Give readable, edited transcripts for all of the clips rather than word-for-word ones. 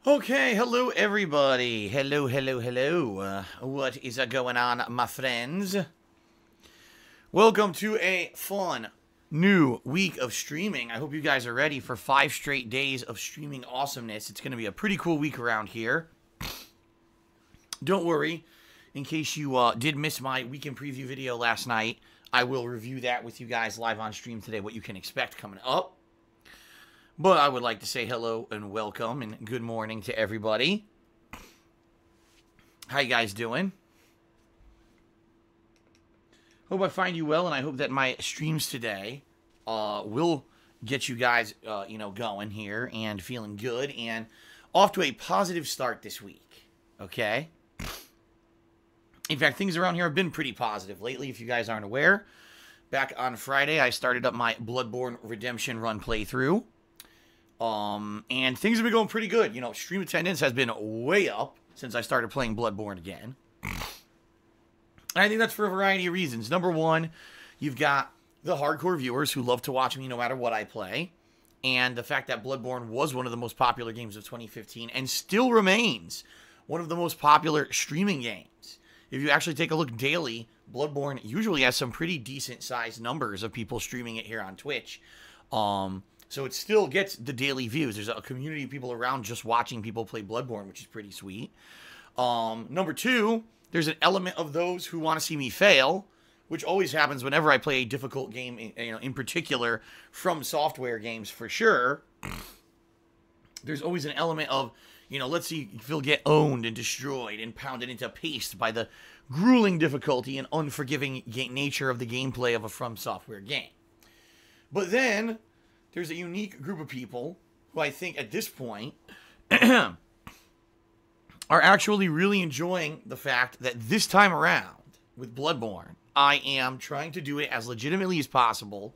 Okay, hello everybody. Hello. What is going on, my friends? Welcome to a fun new week of streaming. I hope you guys are ready for 5 straight days of streaming awesomeness. It's going to be a pretty cool week around here. Don't worry, in case you did miss my weekend preview video last night, I will review that with you guys live on stream today, what you can expect coming up. But I would like to say hello and welcome and good morning to everybody. How you guys doing? Hope I find you well, and I hope that my streams today will get you guys, going here and feeling good and off to a positive start this week. Okay? In fact, things around here have been pretty positive lately, if you guys aren't aware. Back on Friday, I started up my Bloodborne Redemption run playthrough. And things have been going pretty good. You know, stream attendance has been way up since I started playing Bloodborne again. And I think that's for a variety of reasons. Number one, you've got the hardcore viewers who love to watch me no matter what I play. And the fact that Bloodborne was one of the most popular games of 2015 and still remains one of the most popular streaming games. If you actually take a look daily, Bloodborne usually has some pretty decent sized numbers of people streaming it here on Twitch. So it still gets the daily views. There's a community of people around just watching people play Bloodborne, which is pretty sweet. Number two, there's an element of those who want to see me fail, which always happens whenever I play a difficult game, in particular from software games for sure. There's always an element of, let's see Phil get owned and destroyed and pounded into paste by the grueling difficulty and unforgiving nature of the gameplay of a From Software game. But then there's a unique group of people who I think at this point are actually really enjoying the fact that this time around with Bloodborne, I am trying to do it as legitimately as possible.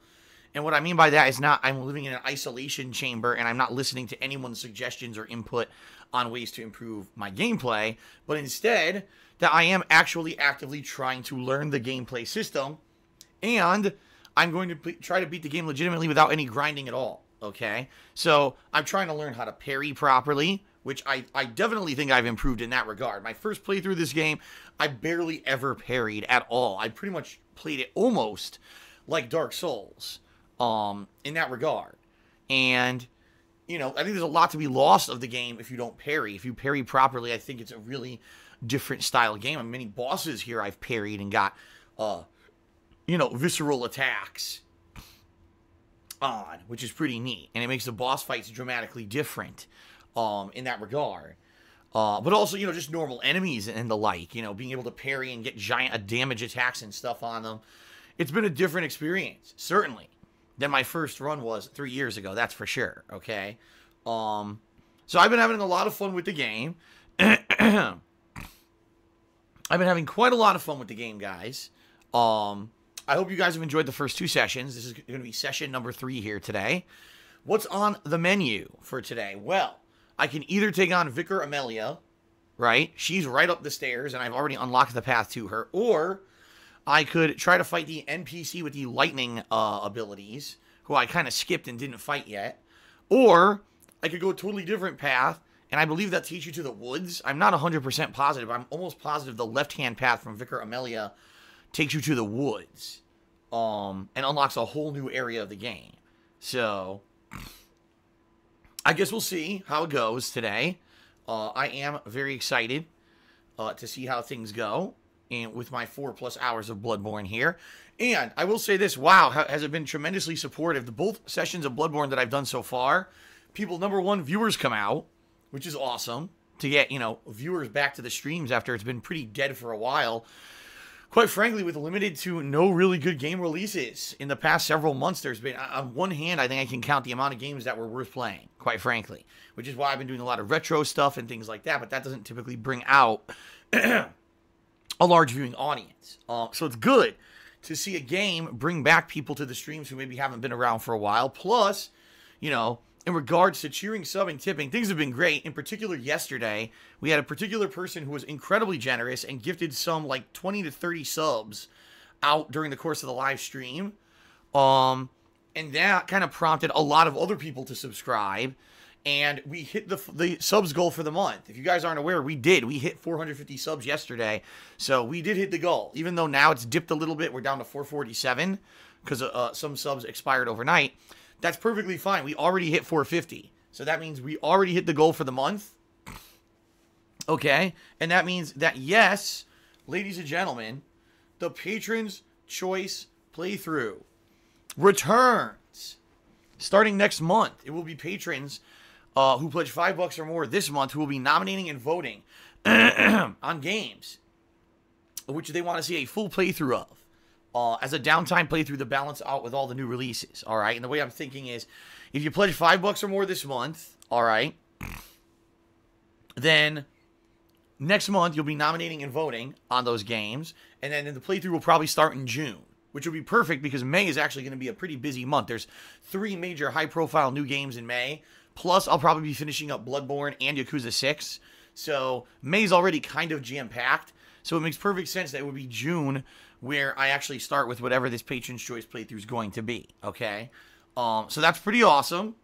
And what I mean by that is not I'm living in an isolation chamber and I'm not listening to anyone's suggestions or input on ways to improve my gameplay, but instead that I am actually actively trying to learn the gameplay system, and I'm going to try to beat the game legitimately without any grinding at all, okay? So I'm trying to learn how to parry properly, which I definitely think I've improved in that regard. My first playthrough of this game, I barely ever parried at all. I pretty much played it almost like Dark Souls in that regard. And, I think there's a lot to be lost of the game if you don't parry. If you parry properly, I think it's a really different style game. I mean, many bosses here I've parried and got visceral attacks on, which is pretty neat. And it makes the boss fights dramatically different in that regard. But also, just normal enemies and the like, being able to parry and get giant damage attacks and stuff on them. It's been a different experience, certainly, than my first run was 3 years ago. That's for sure, okay? So I've been having a lot of fun with the game. I've been having quite a lot of fun with the game, guys. I hope you guys have enjoyed the first 2 sessions. This is going to be session number 3 here today. What's on the menu for today? Well, I can either take on Vicar Amelia, right? She's right up the stairs, and I've already unlocked the path to her. Or I could try to fight the NPC with the lightning abilities, who I kind of skipped and didn't fight yet. Or I could go a totally different path, and I believe that takes you to the woods. I'm not 100% positive. I'm almost positive the left-hand path from Vicar Amelia takes you to the woods, and unlocks a whole new area of the game. So I guess we'll see how it goes today. I am very excited to see how things go, and with my 4+ hours of Bloodborne here. And I will say this, wow, has it been tremendously supportive. The both sessions of Bloodborne that I've done so far, people, number one, viewers come out, which is awesome, to get, viewers back to the streams after it's been pretty dead for a while. Quite frankly, with limited to no really good game releases in the past several months, there's been, on one hand, I think I can count the amount of games that were worth playing, quite frankly, which is why I've been doing a lot of retro stuff and things like that, but that doesn't typically bring out a large viewing audience. So it's good to see a game bring back people to the streams who maybe haven't been around for a while. Plus, in regards to cheering, subbing, tipping, things have been great. In particular, yesterday, we had a particular person who was incredibly generous and gifted some like 20 to 30 subs out during the course of the live stream. And that kind of prompted a lot of other people to subscribe. and we hit the subs goal for the month. If you guys aren't aware, we did. We hit 450 subs yesterday, so we did hit the goal. Even though now it's dipped a little bit, we're down to 447 because some subs expired overnight. That's perfectly fine. We already hit 450, so that means we already hit the goal for the month. Okay, and that means that, yes, ladies and gentlemen, the Patron's Choice playthrough returns starting next month. It will be patrons who pledge $5 or more this month who will be nominating and voting on games which they want to see a full playthrough of as a downtime playthrough to balance out with all the new releases. All right, and the way I'm thinking is, if you pledge $5 or more this month, all right, then next month you'll be nominating and voting on those games, and then the playthrough will probably start in June, which will be perfect because May is actually going to be a pretty busy month. There's 3 major high-profile new games in May, plus I'll probably be finishing up Bloodborne and Yakuza 6, so May's already kind of jam-packed, so it makes perfect sense that it would be June where I actually start with whatever this Patron's Choice playthrough is going to be, okay? So that's pretty awesome,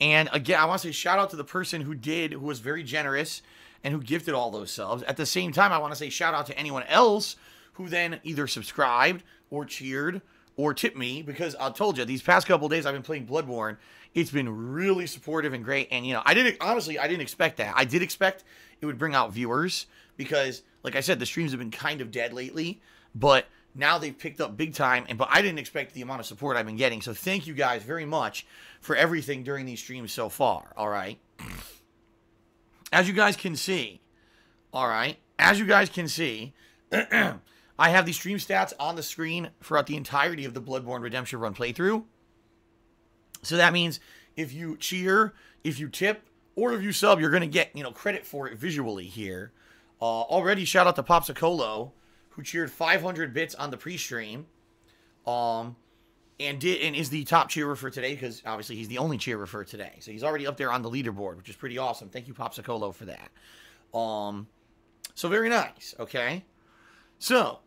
and again, I want to say shout out to the person who was very generous and who gifted all those subs. At the same time, I want to say shout out to anyone else who then either subscribed or cheered or tipped me, because I told you, these past couple days I've been playing Bloodborne. It's been really supportive and great, and, you know, I didn't expect that. I did expect it would bring out viewers because, like I said, the streams have been kind of dead lately, but now they've picked up big time, but I didn't expect the amount of support I've been getting, so thank you guys very much for everything during these streams so far, all right? As you guys can see, all right, I have the stream stats on the screen throughout the entirety of the Bloodborne Redemption Run playthrough. So that means if you cheer, if you tip, or if you sub, you're going to get, you know, credit for it visually here. Already, shout out to Popsicolo, who cheered 500 bits on the pre-stream, and is the top cheerer for today, because obviously he's the only cheerer for today. So he's already up there on the leaderboard, which is pretty awesome. Thank you, Popsicolo, for that. So very nice, okay? So,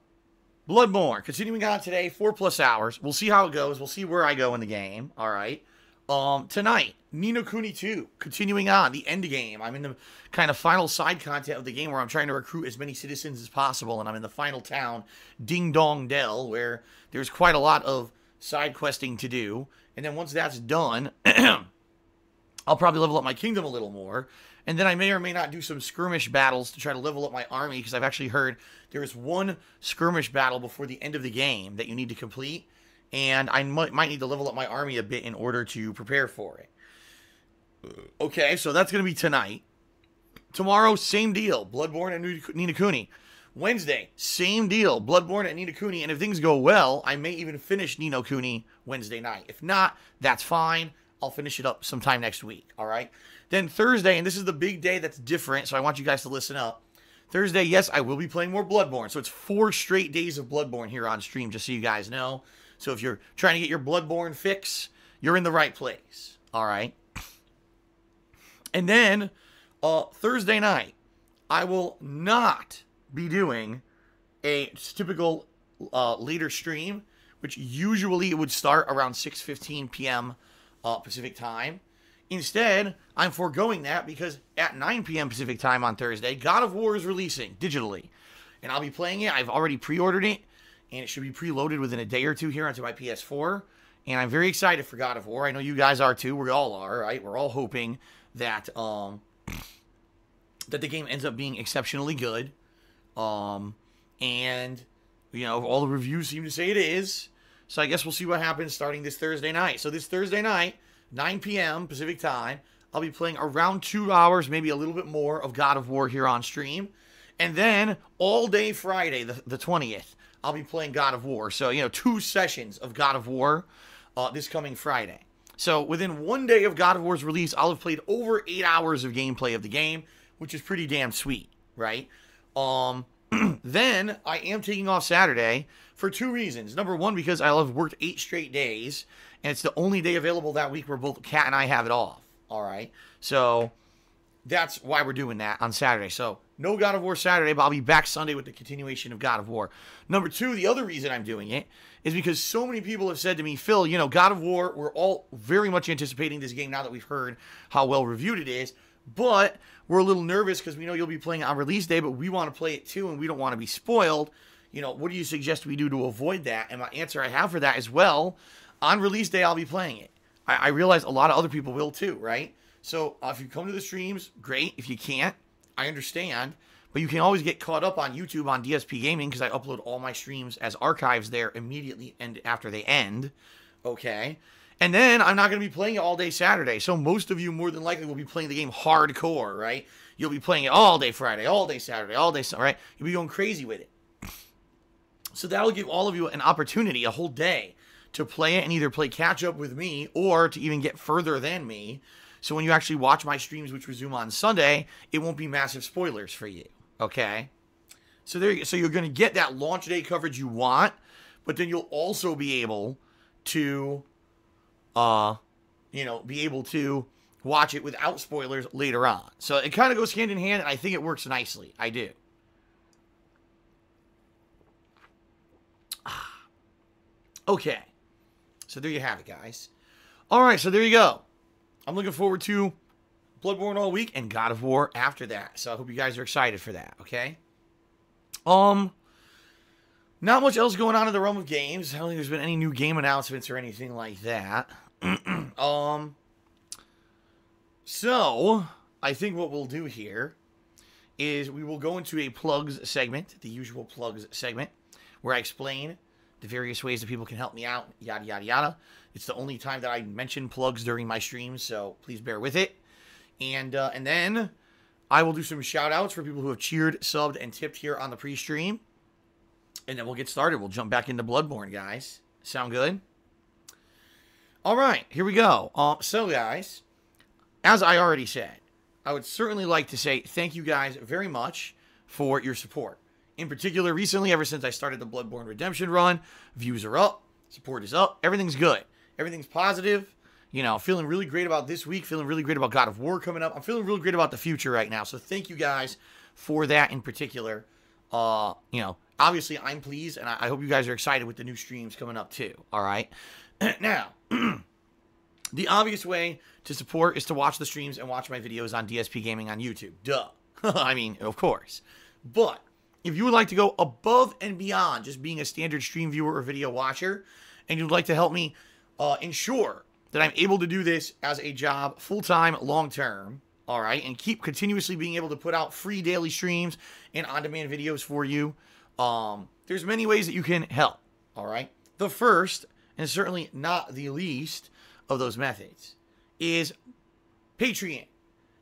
Bloodborne, continuing on today, 4+ hours. We'll see how it goes. We'll see where I go in the game, all right? Tonight, Ni no Kuni 2, continuing on, the end game. I'm in the kind of final side content of the game where I'm trying to recruit as many citizens as possible, and I'm in the final town, Ding Dong Dell, where there's quite a lot of side questing to do. And then once that's done, I'll probably level up my kingdom a little more, and then I may or may not do some skirmish battles to try to level up my army, because I've actually heard there is one skirmish battle before the end of the game that you need to complete, and I might need to level up my army a bit in order to prepare for it. Okay, so that's going to be tonight. Tomorrow, same deal, Bloodborne and Ni no Kuni. Wednesday, same deal, Bloodborne and Ni no Kuni, and if things go well, I may even finish Ni no Kuni Wednesday night. If not, that's fine. I'll finish it up sometime next week, all right? Then Thursday, and this is the big day that's different, so I want you guys to listen up. Thursday, yes, I will be playing more Bloodborne, so it's 4 straight days of Bloodborne here on stream, just so you guys know. So if you're trying to get your Bloodborne fix, you're in the right place, all right? And then, Thursday night, I will not be doing a typical later stream, which usually it would start around 6:15 p.m. Pacific time. Instead, I'm foregoing that because at 9 p.m. Pacific time on Thursday, God of War is releasing digitally. And I'll be playing it. I've already pre-ordered it, and it should be preloaded within a day or two here onto my PS4. And I'm very excited for God of War. I know you guys are too. We all are, right? We're all hoping that that the game ends up being exceptionally good. And, you know, all the reviews seem to say it is. So I guess we'll see what happens starting this Thursday night. So this Thursday night, 9 p.m. Pacific time, I'll be playing around 2 hours, maybe a little bit more, of God of War here on stream. And then all day Friday, the 20th, I'll be playing God of War. So, you know, 2 sessions of God of War this coming Friday. So within 1 day of God of War's release, I'll have played over 8 hours of gameplay of the game, which is pretty damn sweet, right? Then I am taking off Saturday for 2 reasons. Number one, because I'll have worked 8 straight days, and it's the only day available that week where both Kat and I have it off. All right, so that's why we're doing that on Saturday. So no God of War Saturday, but I'll be back Sunday with the continuation of God of War. Number two, the other reason I'm doing it is because so many people have said to me, Phil, you know, God of War, we're all very much anticipating this game now that we've heard how well reviewed it is, but we're a little nervous because we know you'll be playing it on release day, but we want to play it too, and we don't want to be spoiled. You know, what do you suggest we do to avoid that? And my answer I have for that is, well, on release day, I'll be playing it. I realize a lot of other people will too, right? So if you come to the streams, great. If you can't, I understand. But you can always get caught up on YouTube on DSPGaming because I upload all my streams as archives there immediately and after they end. Okay? And then I'm not going to be playing it all day Saturday. So most of you more than likely will be playing the game hardcore, right? You'll be playing it all day Friday, all day Saturday, all day, right? You'll be going crazy with it. So that'll give all of you an opportunity, a whole day, to play it and either play catch up with me or to even get further than me. So when you actually watch my streams, which resume on Sunday, it won't be massive spoilers for you. Okay? So so you're going to get that launch day coverage you want, but then you'll also be able to, be able to watch it without spoilers later on. So it kind of goes hand in hand, and I think it works nicely. I do. Okay. So there you have it, guys. All right, so there you go. I'm looking forward to Bloodborne all week and God of War after that. So I hope you guys are excited for that, okay? Not much else going on in the realm of games. I don't think there's been any new game announcements or anything like that. So I think what we'll do here is we will go into a plugs segment, the usual plugs segment, where I explain the various ways that people can help me out, yada, yada, yada. It's the only time that I mention plugs during my streams, so please bear with it. And then I will do some shout-outs for people who have cheered, subbed, and tipped here on the pre-stream. And then we'll get started. We'll jump back into Bloodborne, guys. Sound good? All right, here we go. So, guys, as I already said, I would certainly like to say thank you guys very much for your support. In particular, recently, ever since I started the Bloodborne Redemption run, views are up, support is up, everything's good. Everything's positive. You know, feeling really great about this week, feeling really great about God of War coming up. I'm feeling really great about the future right now. So thank you guys for that in particular. Obviously I'm pleased, and I hope you guys are excited with the new streams coming up too. All right. Now, the obvious way to support is to watch the streams and watch my videos on DSP Gaming on YouTube. Duh. I mean, of course. But if you would like to go above and beyond just being a standard stream viewer or video watcher, and you'd like to help me ensure that I'm able to do this as a job full-time, long-term, all right, and keep continuously being able to put out free daily streams and on-demand videos for you, there's many ways that you can help, all right? The first, and certainly not the least of those methods, is Patreon.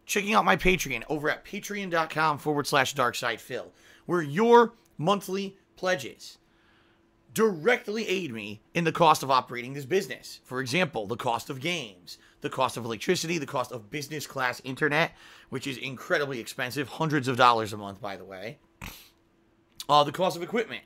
Checking out my Patreon over at patreon.com/darksidephil, where your monthly pledges directly aid me in the cost of operating this business. For example, the cost of games, the cost of electricity, the cost of business class internet, which is incredibly expensive, hundreds of dollars a month, by the way. The cost of equipment,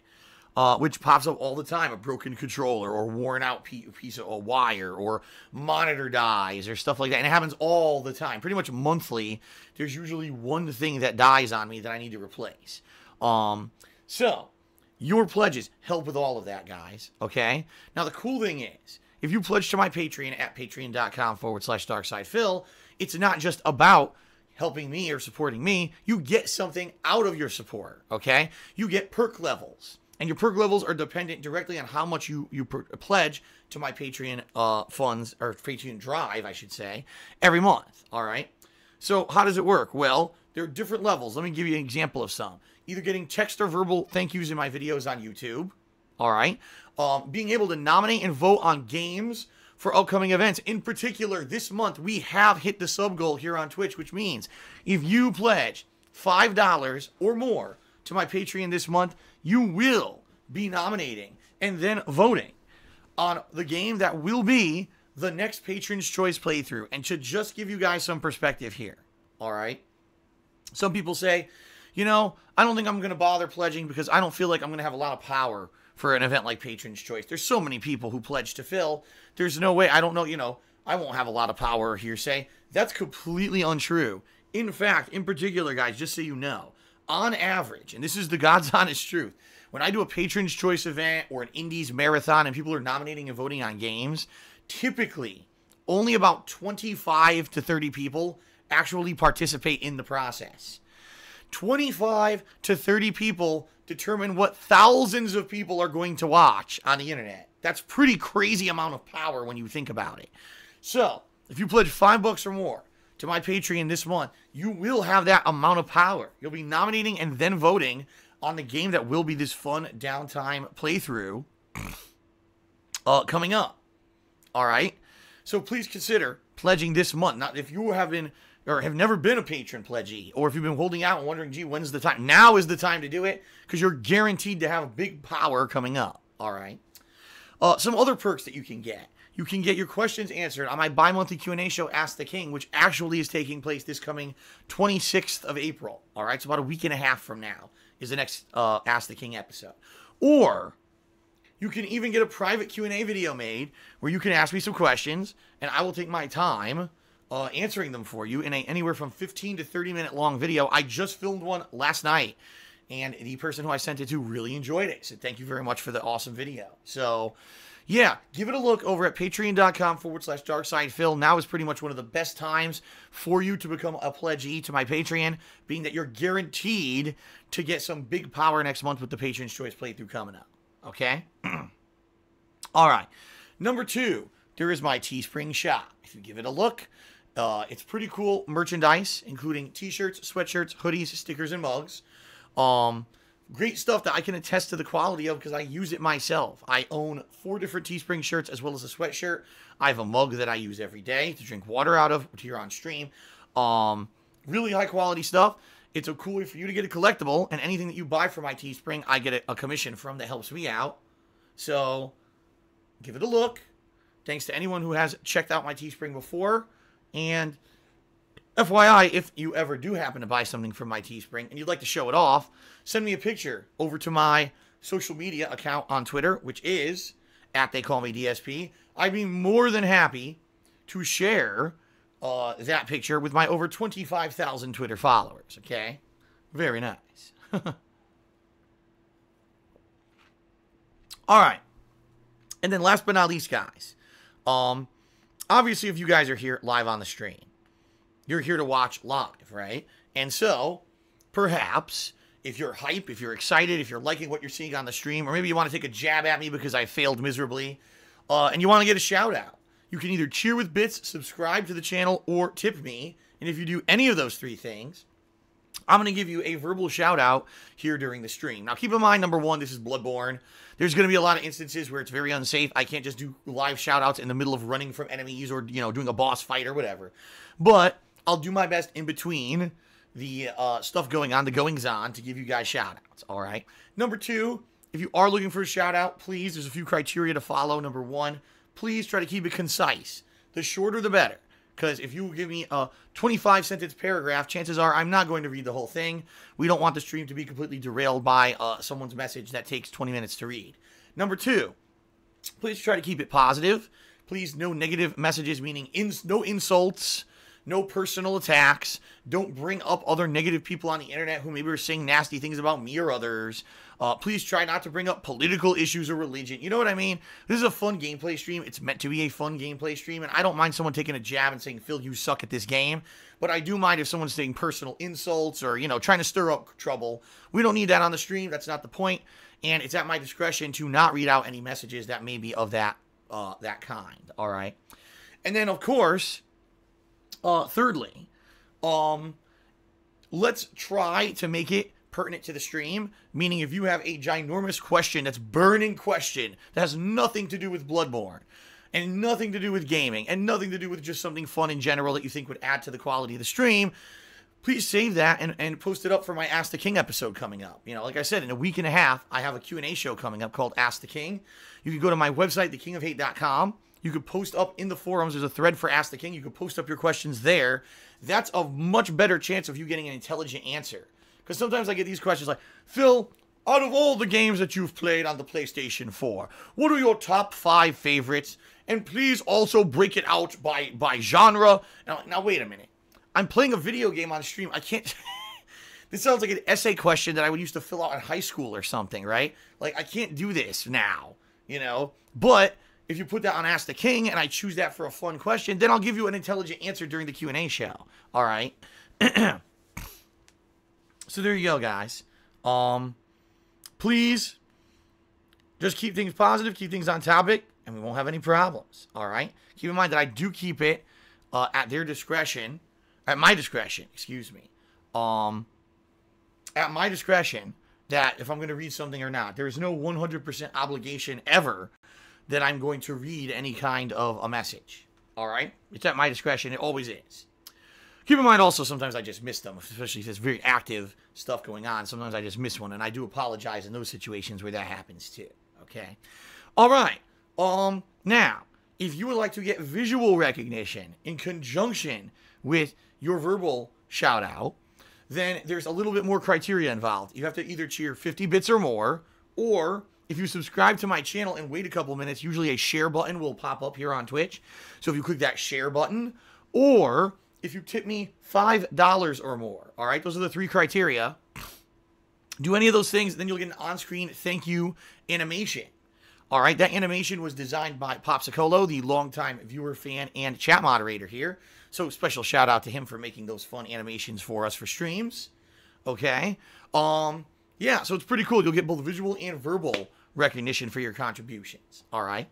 which pops up all the time, a broken controller or worn out piece of wire or monitor dies or stuff like that. And it happens all the time. Pretty much monthly, there's usually one thing that dies on me that I need to replace. So your pledges help with all of that, guys, okay? Now, the cool thing is, if you pledge to my Patreon at patreon.com/darksidephil, it's not just about helping me or supporting me. You get something out of your support, okay? You get perk levels, and your perk levels are dependent directly on how much you pledge to my Patreon funds, or Patreon drive, I should say, every month, all right? So how does it work? Well, there are different levels. Let me give you an example of some. Either getting text or verbal thank yous in my videos on YouTube, all right? Being able to nominate and vote on games for upcoming events. In particular, this month, we have hit the sub goal here on Twitch, which means if you pledge $5 or more to my Patreon this month, you will be nominating and then voting on the game that will be the next Patron's Choice playthrough. And to just give you guys some perspective here, all right? Some people say, you know, I don't think I'm going to bother pledging because I don't feel like I'm going to have a lot of power for an event like Patron's Choice. There's so many people who pledge to Phil. There's no way. I don't know, I won't have a lot of power or hearsay. That's completely untrue. In fact, in particular, guys, just so you know, on average, and this is the God's honest truth, when I do a Patron's Choice event or an Indies Marathon and people are nominating and voting on games, typically only about 25 to 30 people actually participate in the process. 25 to 30 people determine what thousands of people are going to watch on the internet. That's pretty crazy amount of power when you think about it. So, if you pledge $5 or more to my Patreon this month, you will have that amount of power. You'll be nominating and then voting on the game that will be this fun downtime playthrough coming up. All right? So please consider pledging this month. Now, if you have been or have never been a patron pledgee, or if you've been holding out and wondering, gee, when's the time? Now is the time to do it, because you're guaranteed to have big power coming up. All right? Some other perks that you can get. You can get your questions answered on my bi-monthly Q&A show, Ask the King, which actually is taking place this coming 26th of April. All right, so about a week and a half from now is the next Ask the King episode. Or you can even get a private Q&A video made where you can ask me some questions, and I will take my time answering them for you in a anywhere from 15 to 30-minute long video. I just filmed one last night, and the person who I sent it to really enjoyed it. So thank you very much for the awesome video. So yeah, give it a look over at patreon.com/darksidefil. Now is pretty much one of the best times for you to become a pledgee to my Patreon, being that you're guaranteed to get some big power next month with the Patron's Choice playthrough coming up. Okay? All right. Number 2, there is my Teespring shop. If you give it a look, it's pretty cool merchandise, including t-shirts, sweatshirts, hoodies, stickers, and mugs. Great stuff that I can attest to the quality of because I use it myself. I own 4 different Teespring shirts as well as a sweatshirt. I have a mug that I use every day to drink water out of here on stream. Really high quality stuff. It's a cool way for you to get a collectible, and anything that you buy from my Teespring, I get a commission from that helps me out. So give it a look. Thanks to anyone who has checked out my Teespring before. And FYI, if you ever do happen to buy something from my Teespring and you'd like to show it off, send me a picture over to my social media account on Twitter, which is @TheyCallMeDSP. I'd be more than happy to share that picture with my over 25,000 Twitter followers, okay? Very nice. All right. And then last but not least, guys, obviously if you guys are here live on the stream, you're here to watch live, right? And so, perhaps, if you're hype, if you're excited, if you're liking what you're seeing on the stream, or maybe you want to take a jab at me because I failed miserably, and you want to get a shout out, you can either cheer with bits, subscribe to the channel, or tip me. And if you do any of those 3 things, I'm going to give you a verbal shout out here during the stream. Now, keep in mind, number 1, this is Bloodborne. There's going to be a lot of instances where it's very unsafe. I can't just do live shout outs in the middle of running from enemies or, doing a boss fight or whatever. But I'll do my best in between the stuff going on, the goings-on, to give you guys shout-outs, all right? Number 2, if you are looking for a shout-out, please, there's a few criteria to follow. Number 1, please try to keep it concise. The shorter, the better. Because if you give me a 25-sentence paragraph, chances are I'm not going to read the whole thing. We don't want the stream to be completely derailed by someone's message that takes 20 minutes to read. Number 2, please try to keep it positive. Please, no negative messages, meaning no insults, no personal attacks. Don't bring up other negative people on the internet who maybe are saying nasty things about me or others. Please try not to bring up political issues or religion. You know what I mean? This is a fun gameplay stream. It's meant to be a fun gameplay stream, and I don't mind someone taking a jab and saying, Phil, you suck at this game. But I do mind if someone's saying personal insults or, trying to stir up trouble. We don't need that on the stream. That's not the point. And it's at my discretion to not read out any messages that may be of that kind. All right? And then, of course, thirdly, let's try to make it pertinent to the stream, meaning if you have a ginormous question, that's burning question, that has nothing to do with Bloodborne, and nothing to do with gaming, and nothing to do with just something fun in general that you think would add to the quality of the stream, please save that and post it up for my Ask the King episode coming up. Like I said, in a week and a half, I have a Q&A show coming up called Ask the King. You can go to my website, thekingofhate.com. You could post up in the forums. There's a thread for Ask the King. You could post up your questions there. That's a much better chance of you getting an intelligent answer. Because sometimes I get these questions like, Phil, out of all the games that you've played on the PlayStation 4, what are your top 5 favorites? And please also break it out by genre. Now, wait a minute. I'm playing a video game on stream. I can't... This sounds like an essay question that I would used to fill out in high school or something, right? Like, I can't do this now, you know? But if you put that on Ask the King and I choose that for a fun question, then I'll give you an intelligent answer during the Q&A show. All right? So there you go, guys. Please just keep things positive, keep things on topic, and we won't have any problems. All right? Keep in mind that I do keep it at their discretion, at my discretion, excuse me. At my discretion, that if I'm going to read something or not. There is no 100% obligation ever that I'm going to read any kind of a message. All right? It's at my discretion. It always is. Keep in mind also, sometimes I just miss them, especially if there's very active stuff going on. Sometimes I just miss one, and I do apologize in those situations where that happens too. Okay? All right. Now, if you would like to get visual recognition in conjunction with your verbal shout-out, then there's a little bit more criteria involved. You have to either cheer 50 bits or more, or if you subscribe to my channel and wait a couple minutes, usually a share button will pop up here on Twitch. So if you click that share button, or if you tip me $5 or more, all right? Those are the three criteria. Do any of those things, then you'll get an on-screen thank you animation. All right, that animation was designed by Popsicolo, the longtime viewer, fan, and chat moderator here. So special shout out to him for making those fun animations for us for streams. Okay. Yeah, so it's pretty cool. You'll get both visual and verbal recognition for your contributions. All right.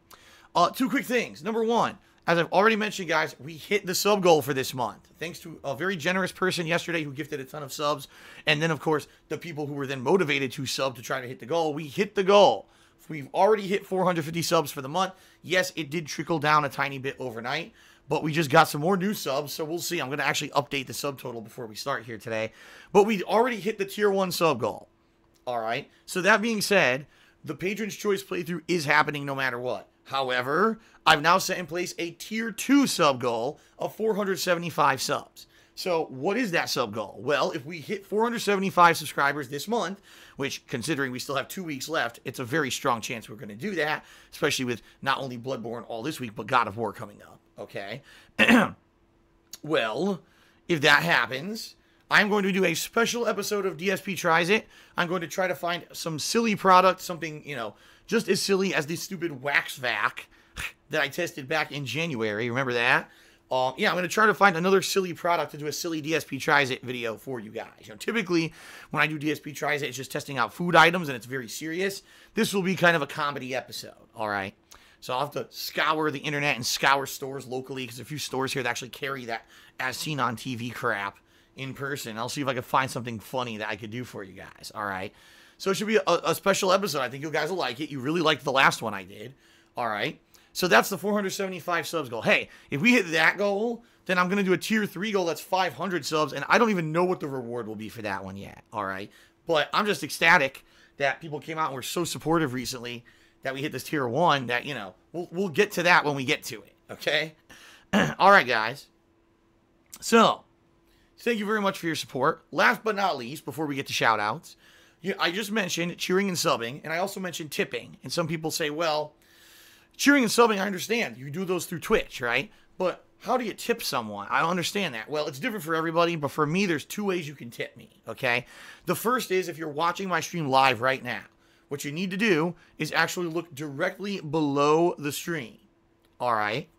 Two quick things. Number one, as I've already mentioned, guys, we hit the sub goal for this month. Thanks to a very generous person yesterday who gifted a ton of subs. And then, of course, the people who were then motivated to sub to try to hit the goal. We hit the goal. We've already hit 450 subs for the month. Yes, it did trickle down a tiny bit overnight, but we just got some more new subs, so we'll see. I'm going to actually update the subtotal before we start here today. But we already hit the tier 1 sub goal. All right? So that being said, the Patron's Choice playthrough is happening no matter what. However, I've now set in place a tier 2 sub goal of 475 subs. So what is that sub goal? Well, if we hit 475 subscribers this month, which considering we still have 2 weeks left, it's a very strong chance we're going to do that, especially with not only Bloodborne all this week, but God of War coming up, okay? Well, if that happens, I'm going to do a special episode of DSP Tries It. I'm going to try to find some silly product, something, you know, just as silly as the stupid wax vac that I tested back in January. Remember that? Yeah, I'm going to try to find another silly product to do a silly DSP Tries It video for you guys. You know, typically, when I do DSP Tries It, it's just testing out food items, and it's very serious. This will be kind of a comedy episode, all right? So I'll have to scour the internet and scour stores locally, because a few stores here that actually carry that as seen on TV crap in person. I'll see if I can find something funny that I could do for you guys, all right? So it should be a special episode. I think you guys will like it. You really liked the last one I did, all right? So that's the 475 subs goal. Hey, if we hit that goal, then I'm going to do a tier 3 goal that's 500 subs, and I don't even know what the reward will be for that one yet, all right? But I'm just ecstatic that people came out and were so supportive recently that we hit this tier 1 that, you know, we'll get to that when we get to it, okay? All right, guys. So, thank you very much for your support. Last but not least, before we get to shout-outs, I just mentioned cheering and subbing, and I also mentioned tipping. And some people say, well, cheering and subbing, I understand. You do those through Twitch, right? But how do you tip someone? I don't understand that. Well, it's different for everybody, but for me, there's 2 ways you can tip me, okay? The first is if you're watching my stream live right now, what you need to do is actually look directly below the stream, all right?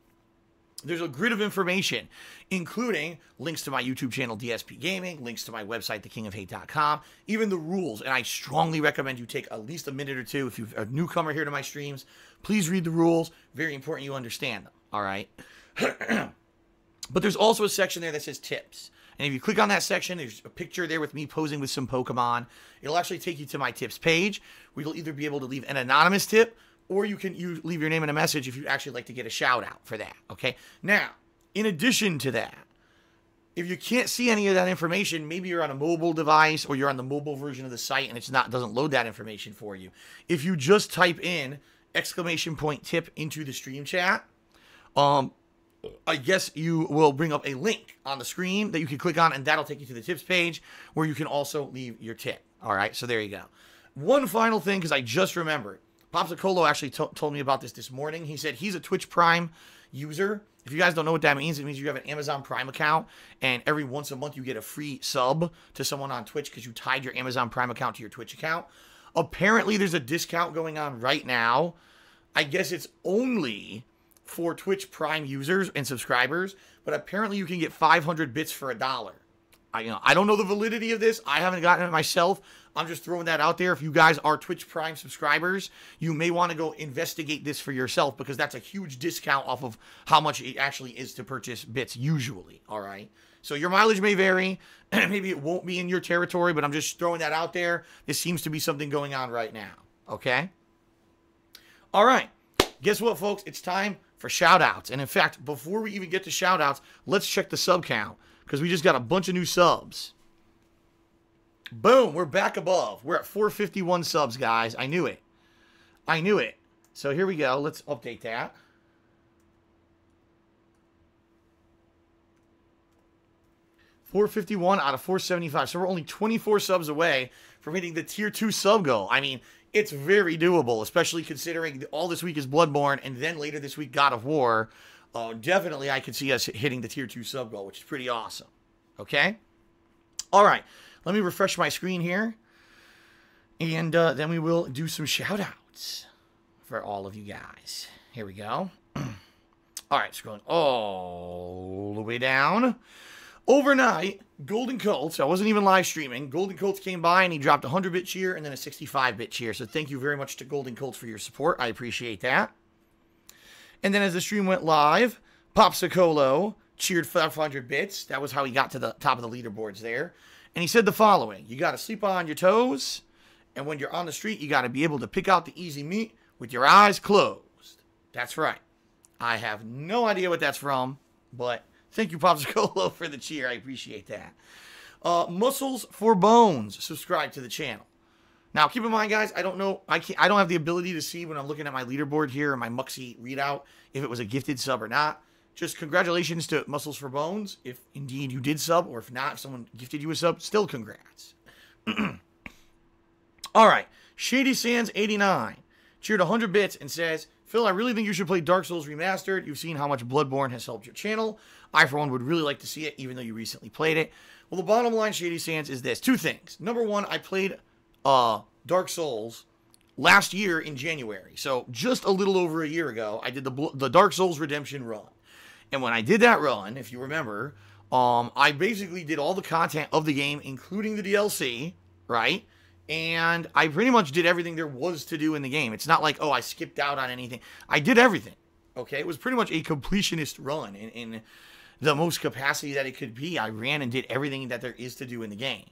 There's a grid of information, including links to my YouTube channel, DSPGaming, links to my website, thekingofhate.com, even the rules. And I strongly recommend you take at least a minute or two. If you're a newcomer here to my streams, please read the rules. Very important you understand them, all right? But there's also a section there that says tips. And if you click on that section, there's a picture there with me posing with some Pokemon. It'll actually take you to my tips page, where you'll either be able to leave an anonymous tip, or you can leave your name in a message if you'd actually like to get a shout out for that, okay? Now, in addition to that, if you can't see any of that information, maybe you're on a mobile device or you're on the mobile version of the site and doesn't load that information for you. If you just type in !tip into the stream chat, I guess you will bring up a link on the screen that you can click on, and that'll take you to the tips page where you can also leave your tip. All right, so there you go. One final thing, because I just remembered. Popsicolo actually told me about this morning. He said he's a Twitch Prime user. If you guys don't know what that means, it means you have an Amazon Prime account, and every once a month you get a free sub to someone on Twitch because you tied your Amazon Prime account to your Twitch account. Apparently, there's a discount going on right now. I guess it's only for Twitch Prime users and subscribers, but apparently you can get 500 bits for $1. I don't know the validity of this. I haven't gotten it myself. I'm just throwing that out there. If you guys are Twitch Prime subscribers, you may want to go investigate this for yourself because that's a huge discount off of how much it actually is to purchase bits usually, all right? So your mileage may vary. Maybe it won't be in your territory, but I'm just throwing that out there. This seems to be something going on right now, okay? All right. Guess what, folks? It's time for shout-outs. And in fact, before we even get to shout-outs, let's check the sub count because we just got a bunch of new subs. Boom, we're back above. We're at 451 subs, guys. I knew it. I knew it. So here we go. Let's update that. $451 out of 475. So we're only 24 subs away from hitting the tier 2 sub goal. I mean, it's very doable, especially considering all this week is Bloodborne and then later this week God of War. Definitely I could see us hitting the tier 2 sub goal, which is pretty awesome. Okay? All right. Let me refresh my screen here. And then we will do some shout-outs for all of you guys. Here we go. All right, scrolling all the way down. Overnight, Golden Colts, I wasn't even live streaming. Golden Colts came by and he dropped a 100-bit cheer and then a 65-bit cheer. So thank you very much to Golden Colts for your support. I appreciate that. And then as the stream went live, Popsicolo cheered 500 bits. That was how he got to the top of the leaderboards there. And he said the following: you got to sleep on your toes, and when you're on the street, you got to be able to pick out the easy meat with your eyes closed. That's right. I have no idea what that's from, but thank you, Popsicolo, for the cheer. I appreciate that. Muscles for Bones, subscribe to the channel. Now, keep in mind, guys, I don't know. I don't have the ability to see when I'm looking at my leaderboard here and my Muxy readout if it was a gifted sub or not. Just congratulations to Muscles for Bones, if indeed you did sub, or if not, if someone gifted you a sub, still congrats. All right, Shady Sands 89 cheered 100 bits and says, Phil, I really think you should play Dark Souls Remastered. You've seen how much Bloodborne has helped your channel. I, for one, would really like to see it, even though you recently played it. Well, the bottom line, Shady Sands, is this. Two things. Number one, I played Dark Souls last year in January. So just a little over a year ago, I did the Dark Souls Redemption run. And when I did that run, if you remember, I basically did all the content of the game, including the DLC, right? And I pretty much did everything there was to do in the game. It's not like, oh, I skipped out on anything. I did everything, okay? It was pretty much a completionist run in the most capacity that it could be. I ran and did everything that there is to do in the game.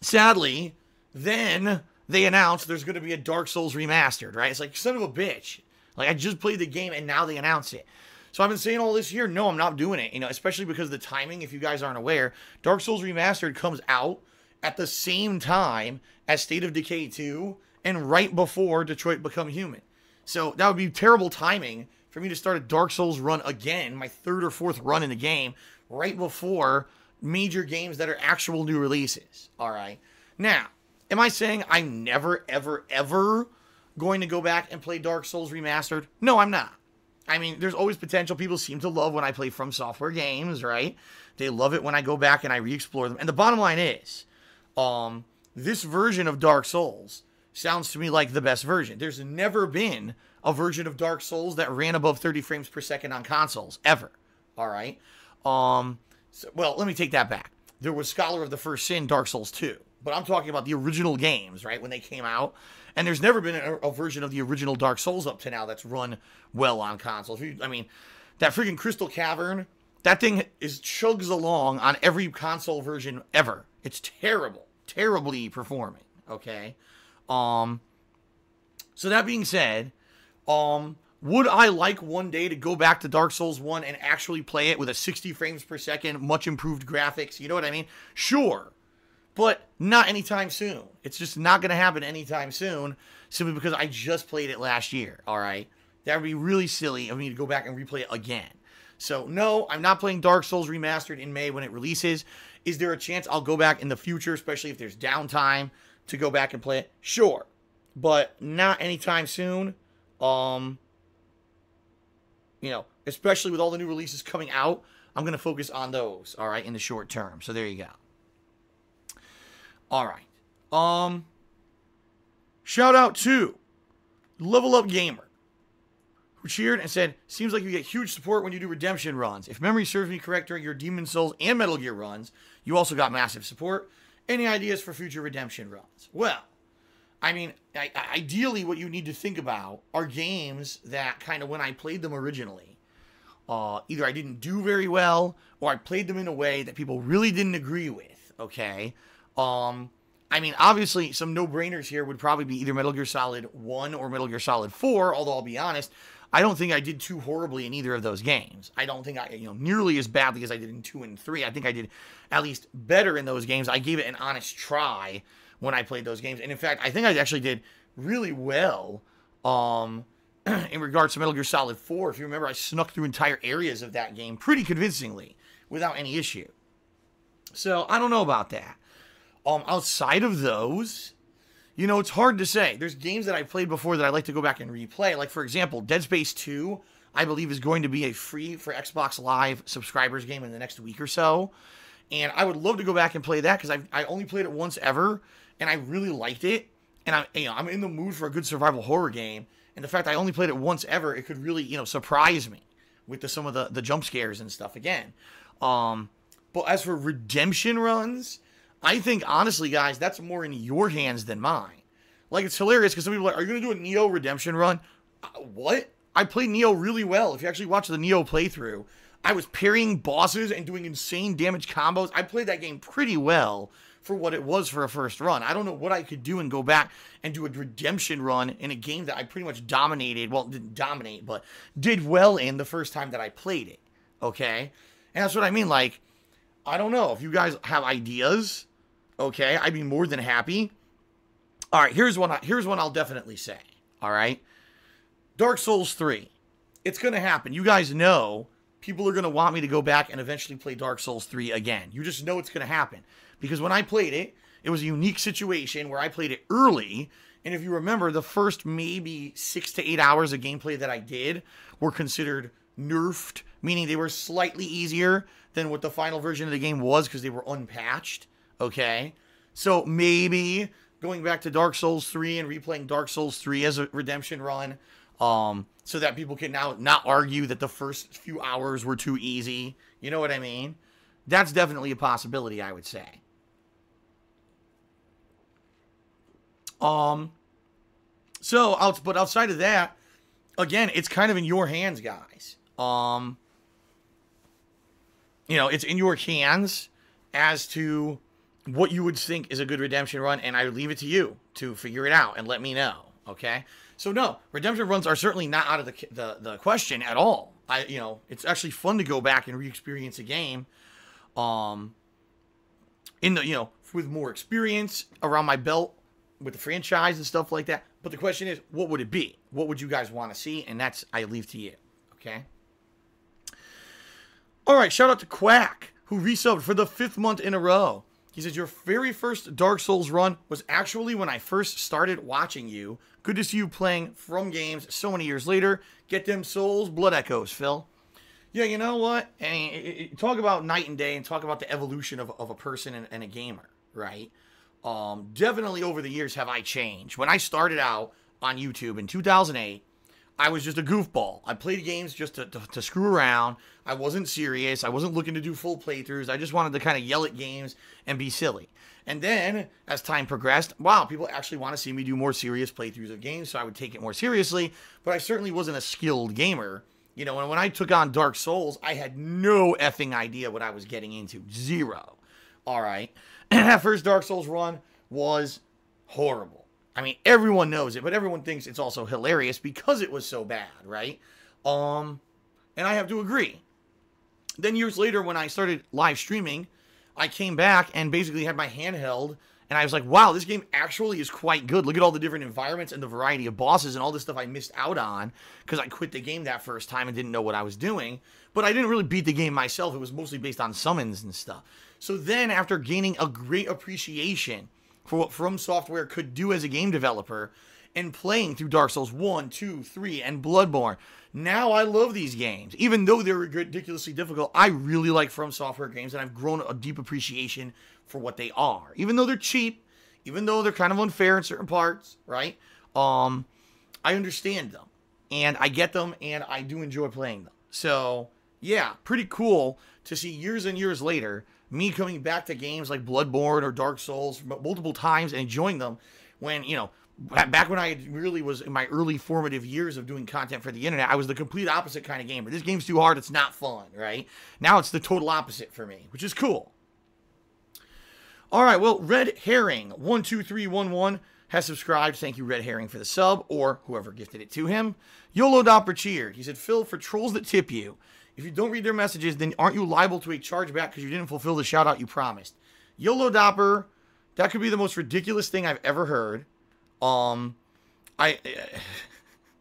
Sadly, then they announced there's going to be a Dark Souls Remastered, right? It's like, son of a bitch. Like, I just played the game, and now they announce it. So I've been saying all this year, no, I'm not doing it. You know, especially because the timing, if you guys aren't aware, Dark Souls Remastered comes out at the same time as State of Decay 2 and right before Detroit Become Human. So that would be terrible timing for me to start a Dark Souls run again, my third or fourth run in the game, right before major games that are actual new releases. All right. Now, am I saying I'm never, ever, ever going to go back and play Dark Souls Remastered? No, I'm not. I mean, there's always potential. People seem to love when I play From Software games, right? They love it when I go back and I re-explore them. And the bottom line is, this version of Dark Souls sounds to me like the best version. There's never been a version of Dark Souls that ran above 30 frames per second on consoles, ever. All right? Well, let me take that back. There was Scholar of the First Sin, Dark Souls 2. But I'm talking about the original games, right, when they came out. And there's never been a version of the original Dark Souls up to now that's run well on consoles. I mean, that freaking Crystal Cavern, that thing chugs along on every console version ever. It's terrible. Terribly performing, okay? So that being said, would I like one day to go back to Dark Souls 1 and actually play it with a 60 frames per second, much improved graphics? You know what I mean? Sure. But not anytime soon. It's just not going to happen anytime soon, simply because I just played it last year, all right? That would be really silly of me to go back and replay it again. So, no, I'm not playing Dark Souls Remastered in May when it releases. Is there a chance I'll go back in the future, especially if there's downtime, to go back and play it? Sure. But not anytime soon. you know, especially with all the new releases coming out, I'm going to focus on those, all right, in the short term. So there you go. All right. Shout out to Level Up Gamer, who cheered and said, seems like you get huge support when you do redemption runs. If memory serves me correct, during your Demon Souls and Metal Gear runs, you also got massive support. Any ideas for future redemption runs? Well, I mean, ideally what you need to think about are games that kind of, when I played them originally, either I didn't do very well, or I played them in a way that people really didn't agree with, okay? I mean, obviously, some no-brainers here would probably be either Metal Gear Solid 1 or Metal Gear Solid 4, although I'll be honest, I don't think I did too horribly in either of those games. I don't think I, nearly as badly as I did in 2 and 3. I think I did at least better in those games. I gave it an honest try when I played those games. And in fact, I think I actually did really well in regards to Metal Gear Solid 4. If you remember, I snuck through entire areas of that game pretty convincingly without any issue. So, I don't know about that. Outside of those, it's hard to say. There's games that I played before that I like to go back and replay. Like, for example, Dead Space 2, I believe, is going to be a free for Xbox Live subscribers game in the next week or so. And I would love to go back and play that because I only played it once ever, and I really liked it. And I'm in the mood for a good survival horror game. And the fact I only played it once ever, it could really, surprise me with some of the jump scares and stuff again. But as for redemption runs, I think, honestly, guys, that's more in your hands than mine. Like, it's hilarious because some people are like, are you going to do a Neo redemption run? What? I played Neo really well. If you actually watch the Neo playthrough, I was parrying bosses and doing insane damage combos. I played that game pretty well for what it was for a first run. I don't know what I could do and go back and do a redemption run in a game that I pretty much dominated. Well, didn't dominate, but did well in the first time that I played it. Okay? And that's what I mean. Like, I don't know. If you guys have ideas, okay, I'd be more than happy. All right, here's one I'll definitely say. All right? Dark Souls 3. It's going to happen. You guys know people are going to want me to go back and eventually play Dark Souls 3 again. You just know it's going to happen. Because when I played it, it was a unique situation where I played it early. And if you remember, the first maybe 6 to 8 hours of gameplay that I did were considered nerfed, meaning they were slightly easier than what the final version of the game was because they were unpatched. Okay? So maybe going back to Dark Souls 3 and replaying Dark Souls 3 as a redemption run, so that people can now not argue that the first few hours were too easy. You know what I mean? That's definitely a possibility, I would say. But outside of that, again, it's kind of in your hands, guys. It's in your hands as to what you would think is a good redemption run, and I would leave it to you to figure it out and let me know, okay? So no, redemption runs are certainly not out of the question at all. It's actually fun to go back and re-experience a game, with more experience around my belt with the franchise and stuff like that. But the question is, what would it be? What would you guys want to see? And that's, I leave to you, okay? All right, shout out to Quack, who resubbed for the 5th month in a row. He says, your very first Dark Souls run was actually when I first started watching you. Good to see you playing from games so many years later. Get them Souls blood echoes, Phil. Yeah, you know what? Talk about night and day and talk about the evolution of a person and a gamer, right? Definitely over the years have I changed. When I started out on YouTube in 2008, I was just a goofball. I played games just to screw around. I wasn't serious. I wasn't looking to do full playthroughs. I just wanted to kind of yell at games and be silly. And then, as time progressed, wow, people actually want to see me do more serious playthroughs of games, so I would take it more seriously. But I certainly wasn't a skilled gamer. And when I took on Dark Souls, I had no effing idea what I was getting into. Zero. All right. And that first Dark Souls run was horrible. I mean, everyone knows it, but everyone thinks it's also hilarious because it was so bad, right? And I have to agree. Then years later, when I started live streaming, I came back and basically had my handheld, and I was like, wow, this game actually is quite good. Look at all the different environments and the variety of bosses and all this stuff I missed out on because I quit the game that first time and didn't know what I was doing. But I didn't really beat the game myself. It was mostly based on summons and stuff. So then, after gaining a great appreciation for what From Software could do as a game developer, and playing through Dark Souls 1, 2, 3, and Bloodborne. Now I love these games. Even though they're ridiculously difficult, I really like From Software games, and I've grown a deep appreciation for what they are. Even though they're cheap, even though they're kind of unfair in certain parts, right? I understand them, and I get them, and I do enjoy playing them. So, yeah, pretty cool to see years and years later, me coming back to games like Bloodborne or Dark Souls multiple times and enjoying them when, you know, back when I really was in my early formative years of doing content for the internet, I was the complete opposite kind of gamer. This game's too hard, it's not fun, right? Now it's the total opposite for me, which is cool. All right, well, Red Herring 12311 has subscribed. Thank you, Red Herring, for the sub, or whoever gifted it to him. YOLO Dopper cheered. He said, Phil, for trolls that tip you, if you don't read their messages, then aren't you liable to a chargeback because you didn't fulfill the shout-out you promised? YOLO Dopper, that could be the most ridiculous thing I've ever heard.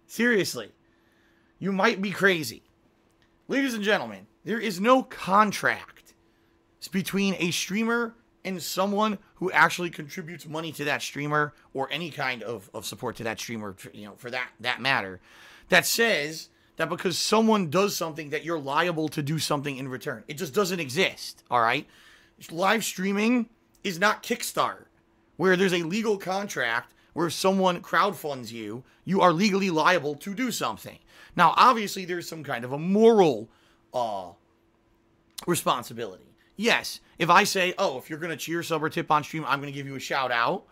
Seriously, you might be crazy. Ladies and gentlemen, there is no contract between a streamer and someone who actually contributes money to that streamer or any kind of support to that streamer, you know, for that matter, that says that because someone does something that you're liable to do something in return. It just doesn't exist, all right? Live streaming is not Kickstarter, where there's a legal contract where if someone crowdfunds you, you are legally liable to do something. Now, obviously, there's some kind of a moral responsibility. Yes, if I say, oh, if you're going to cheer, sub, or tip on stream, I'm going to give you a shout out,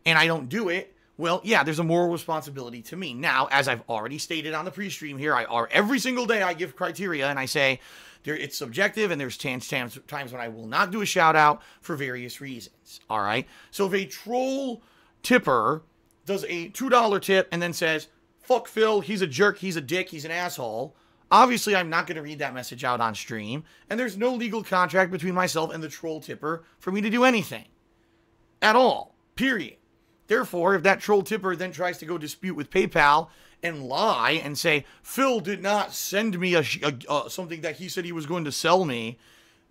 and I don't do it, well, yeah, there's a moral responsibility to me. Now, as I've already stated on the pre-stream here, every single day I give criteria, and I say it's subjective, and there's times when I will not do a shout out for various reasons, all right? So if a troll tipper does a $2 tip and then says, fuck Phil, he's a jerk, he's a dick, he's an asshole, obviously I'm not going to read that message out on stream, and there's no legal contract between myself and the troll tipper for me to do anything. At all. Period. Therefore, if that troll tipper then tries to go dispute with PayPal and lie and say, Phil did not send me something that he said he was going to sell me,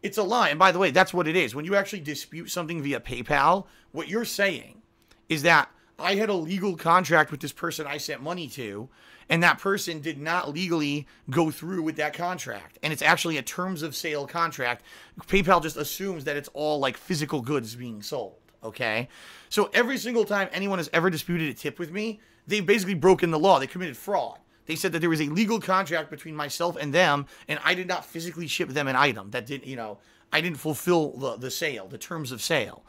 it's a lie. And by the way, that's what it is. When you actually dispute something via PayPal, what you're saying is that I had a legal contract with this person I sent money to, and that person did not legally go through with that contract. And it's actually a terms of sale contract. PayPal just assumes that it's all like physical goods being sold, okay? So every single time anyone has ever disputed a tip with me, they've basically broken the law. They committed fraud. They said that there was a legal contract between myself and them, and I did not physically ship them an item. That didn't, you know, I didn't fulfill the sale, the terms of sale.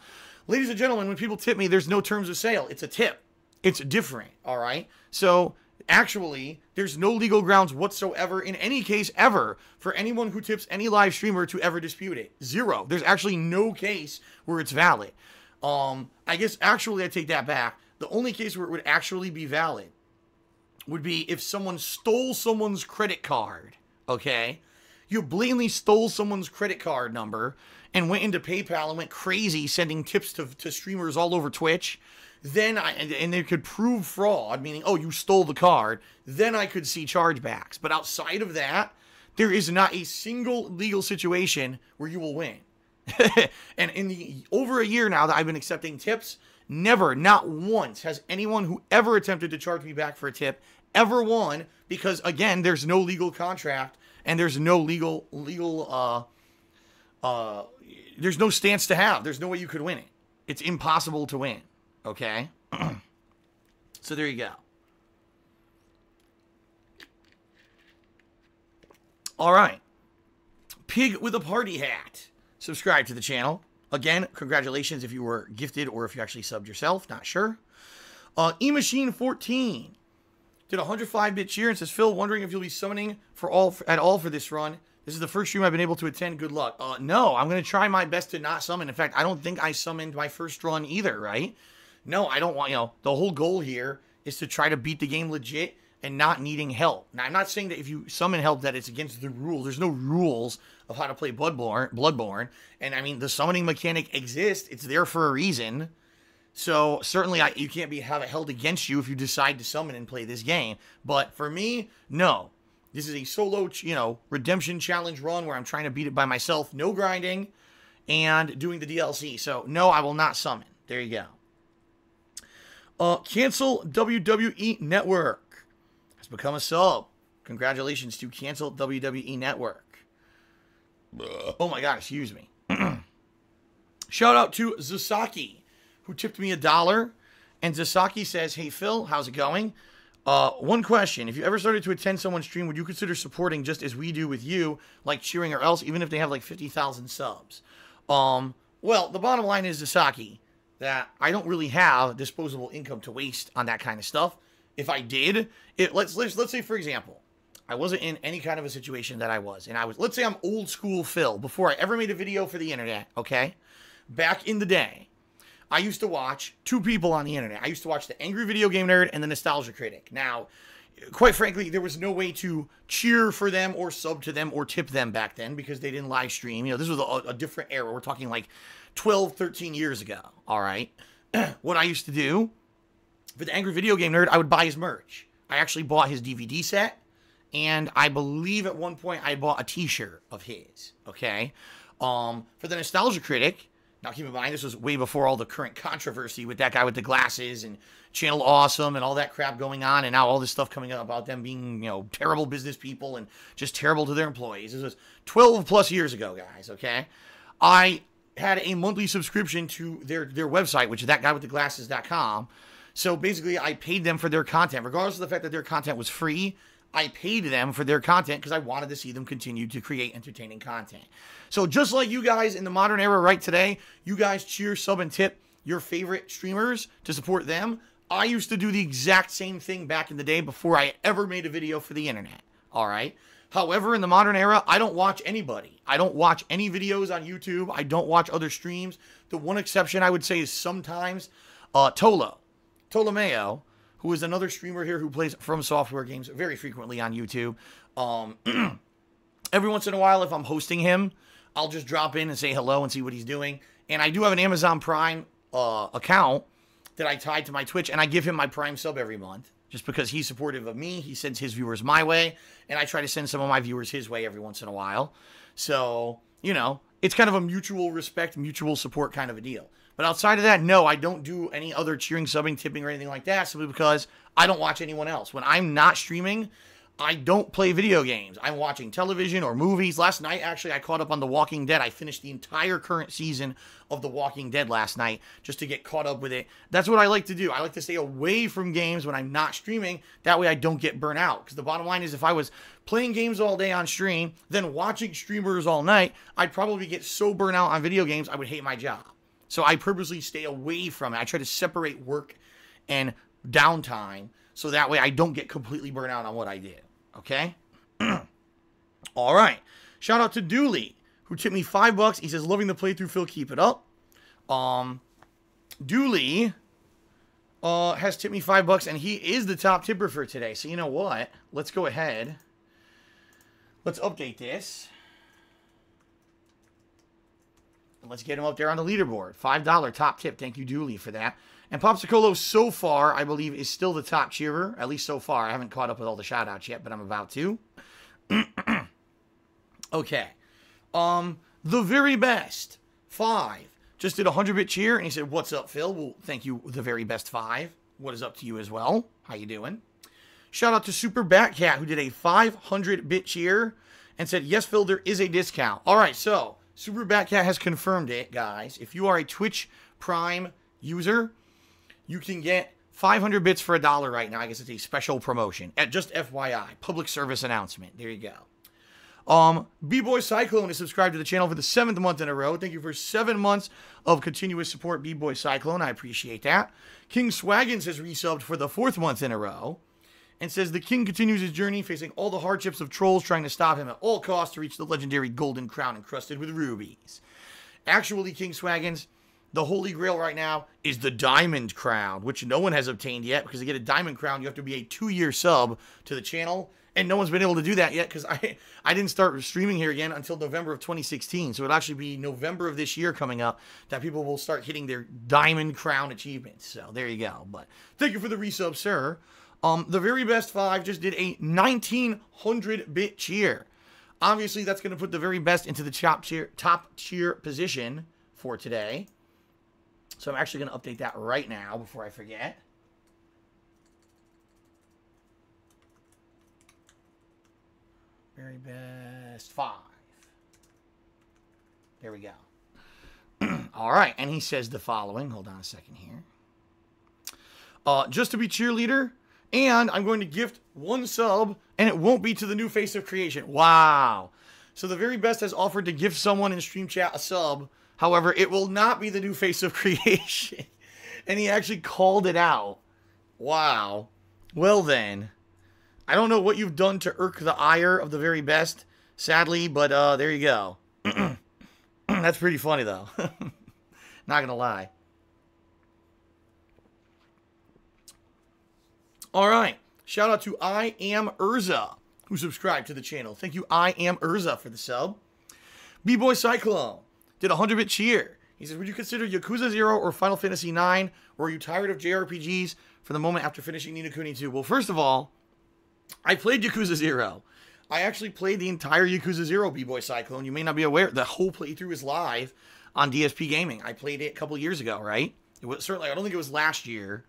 Ladies and gentlemen, when people tip me, there's no terms of sale. It's a tip. It's different, all right? So actually, there's no legal grounds whatsoever in any case ever for anyone who tips any live streamer to ever dispute it. Zero. There's actually no case where it's valid. I guess actually I take that back. The only case where it would actually be valid would be if someone stole someone's credit card, okay? You blatantly stole someone's credit card number and went into PayPal and went crazy sending tips to streamers all over Twitch. Then and they could prove fraud, meaning, oh, you stole the card. Then I could see chargebacks. But outside of that, there is not a single legal situation where you will win. And in the over a year now that I've been accepting tips, never, not once, has anyone who ever attempted to charge me back for a tip ever won, because again, there's no legal contract and there's no there's no stance to have. There's no way you could win it. It's impossible to win. Okay? So there you go. All right. Pig with a party hat. Subscribe to the channel. Again, congratulations if you were gifted or if you actually subbed yourself. Not sure. eMachine14 did a 105-bit cheer and says, Phil, wondering if you'll be summoning at all for this run. This is the first stream I've been able to attend. Good luck. No, I'm going to try my best to not summon. In fact, I don't think I summoned my first run either, right? No, I don't want, the whole goal here is to try to beat the game legit and not needing help. Now, I'm not saying that if you summon help that it's against the rules. There's no rules of how to play Bloodborne. And, I mean, the summoning mechanic exists. It's there for a reason. So, certainly, you can't have it held against you if you decide to summon and play this game. But, for me, no. This is a solo, redemption challenge run where I'm trying to beat it by myself. No grinding and doing the DLC. So, no, I will not summon. There you go. Cancel WWE Network has become a sub. Congratulations to Cancel WWE Network. Oh my god, excuse me. Shout out to Zasaki, who tipped me $1. And Zasaki says, hey Phil, how's it going? One question. If you ever started to attend someone's stream, would you consider supporting just as we do with you, like cheering or else, even if they have like 50,000 subs? Well, the bottom line is, Zasaki, that I don't really have disposable income to waste on that kind of stuff. If I did, let's say, for example, I wasn't in any kind of a situation that I was. And let's say I'm old school Phil, before I ever made a video for the internet, okay? Back in the day, I used to watch two people on the internet. I used to watch the Angry Video Game Nerd and the Nostalgia Critic. Now, quite frankly, there was no way to cheer for them or sub to them or tip them back then because they didn't live stream. You know, this was a different era. We're talking like 12, 13 years ago, all right? What I used to do, for the Angry Video Game Nerd, I would buy his merch. I actually bought his DVD set, and I believe at one point I bought a t-shirt of his, okay? For the Nostalgia Critic, now, keep in mind, this was way before all the current controversy with that guy with the glasses and Channel Awesome and all that crap going on, and now all this stuff coming up about them being, you know, terrible business people and just terrible to their employees. This was 12 plus years ago, guys, okay? I had a monthly subscription to their website, which is thatguywiththeglasses.com. So basically, I paid them for their content. Regardless of the fact that their content was free, I paid them for their content because I wanted to see them continue to create entertaining content. So just like you guys in the modern era right today, you guys cheer, sub, and tip your favorite streamers to support them. I used to do the exact same thing back in the day before I ever made a video for the internet. All right. However, in the modern era, I don't watch anybody. I don't watch any videos on YouTube. I don't watch other streams. The one exception I would say is sometimes Tolomeo, who is another streamer here who plays From Software games very frequently on YouTube. Every once in a while, if I'm hosting him, I'll just drop in and say hello and see what he's doing. And I do have an Amazon Prime account that I tied to my Twitch, and I give him my Prime sub every month. Just because he's supportive of me, he sends his viewers my way, and I try to send some of my viewers his way every once in a while. So, you know, it's kind of a mutual respect, mutual support kind of a deal. But outside of that, no, I don't do any other cheering, subbing, tipping, or anything like that, simply because I don't watch anyone else. When I'm not streaming, I don't play video games. I'm watching television or movies. Last night, actually, I caught up on The Walking Dead. I finished the entire current season of The Walking Dead last night just to get caught up with it. That's what I like to do. I like to stay away from games when I'm not streaming. That way I don't get burnt out. Because the bottom line is if I was playing games all day on stream, then watching streamers all night, I'd probably get so burnt out on video games, I would hate my job. So I purposely stay away from it. I try to separate work and downtime so that way I don't get completely burnt out on what I did. Okay? All right. Shout out to Dooley, who tipped me $5. He says, loving the playthrough, Phil. Keep it up. Dooley has tipped me $5, and he is the top tipper for today. So you know what? Let's go ahead. Let's update this. And let's get him up there on the leaderboard. $5 top tip. Thank you, Dooley, for that. And Popsicolo, so far, I believe, is still the top cheerer. At least so far. I haven't caught up with all the shout-outs yet, but I'm about to. Okay. The very best 5 just did a 100-bit cheer, and he said, what's up, Phil? Well, thank you, the very best 5. What is up to you as well? How you doing? Shout out to Super Batcat, who did a 500-bit cheer and said, yes, Phil, there is a discount. All right, so Super Batcat has confirmed it, guys. If you are a Twitch Prime user, you can get 500 bits for $1 right now. I guess it's a special promotion. At just FYI, public service announcement. There you go. B-Boy Cyclone is subscribed to the channel for the 7th month in a row. Thank you for 7 months of continuous support, B-Boy Cyclone. I appreciate that. King Swaggins has resubbed for the 4th month in a row and says the king continues his journey, facing all the hardships of trolls trying to stop him at all costs to reach the legendary golden crown encrusted with rubies. Actually, King Swaggins, the holy grail right now is the diamond crown, which no one has obtained yet, because to get a diamond crown, you have to be a 2-year sub to the channel, and no one's been able to do that yet, because I didn't start streaming here again until November of 2016, so it'll actually be November of this year coming up that people will start hitting their diamond crown achievements, so there you go. But thank you for the resub, sir. The very best 5 just did a 1900-bit cheer. Obviously, that's going to put the very best into the top cheer position for today. So I'm actually going to update that right now before I forget. Very best 5. There we go. All right, and he says the following. Hold on a second here. Just to be cheerleader, and I'm going to gift 1 sub, and it won't be to the new face of creation. Wow. So the very best has offered to gift someone in stream chat a sub. However, it will not be the new face of creation. And he actually called it out. Wow. Well then, I don't know what you've done to irk the ire of the very best, sadly, but there you go. That's pretty funny, though. Not gonna lie. All right. Shout out to I Am Urza, who subscribed to the channel. Thank you, I Am Urza, for the sub. B-Boy Cyclone did a 100-bit cheer. He says, would you consider Yakuza 0 or Final Fantasy 9, or are you tired of JRPGs for the moment after finishing Ni no Kuni 2? Well, first of all, I played Yakuza 0. I actually played the entire Yakuza 0, B-Boy Cyclone. You may not be aware, the whole playthrough is live on DSPGaming. I played it a couple years ago, right? It was certainly, I don't think it was last year.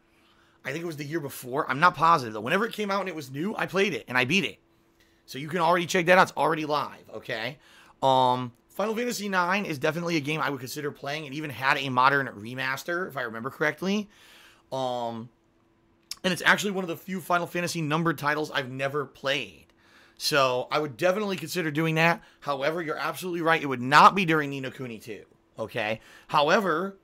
I think it was the year before. I'm not positive, though. Whenever it came out and it was new, I played it, and I beat it. So you can already check that out. It's already live, okay? Final Fantasy 9 is definitely a game I would consider playing. It even had a modern remaster, if I remember correctly. And it's actually one of the few Final Fantasy numbered titles I've never played. So I would definitely consider doing that. However, you're absolutely right. It would not be during Ni no Kuni 2, okay? However,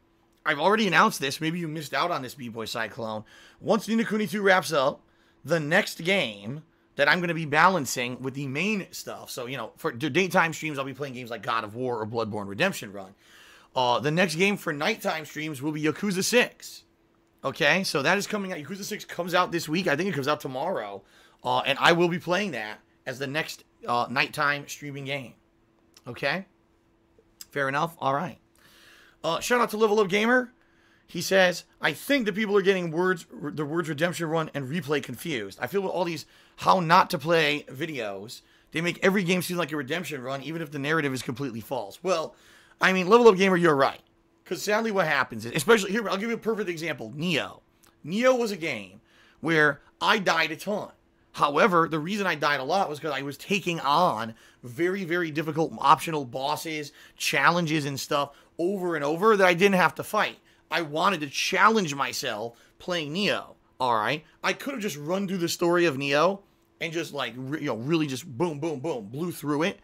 I've already announced this. Maybe you missed out on this, B-Boy Cyclone. Once Ni no Kuni 2 wraps up, the next game that I'm going to be balancing with the main stuff. So, you know, for daytime streams, I'll be playing games like God of War or Bloodborne Redemption Run. The next game for nighttime streams will be Yakuza 6. Okay, so that is coming out. Yakuza 6 comes out this week. I think it comes out tomorrow. And I will be playing that as the next nighttime streaming game. Okay? Fair enough? All right. Shout out to Level Up Gamer. He says, I think that people are getting the words Redemption Run and Replay confused. I feel with all these how not to play videos, they make every game seem like a Redemption Run, even if the narrative is completely false. Well, I mean, Level Up Gamer, you're right. Because sadly what happens is, especially here, I'll give you a perfect example. Neo. Neo was a game where I died a ton. However, the reason I died a lot was because I was taking on very, very difficult optional bosses, challenges and stuff over and over that I didn't have to fight. I wanted to challenge myself playing Neo, all right? I could have just run through the story of Neo and just, like, really just boom, boom, boom, blew through it.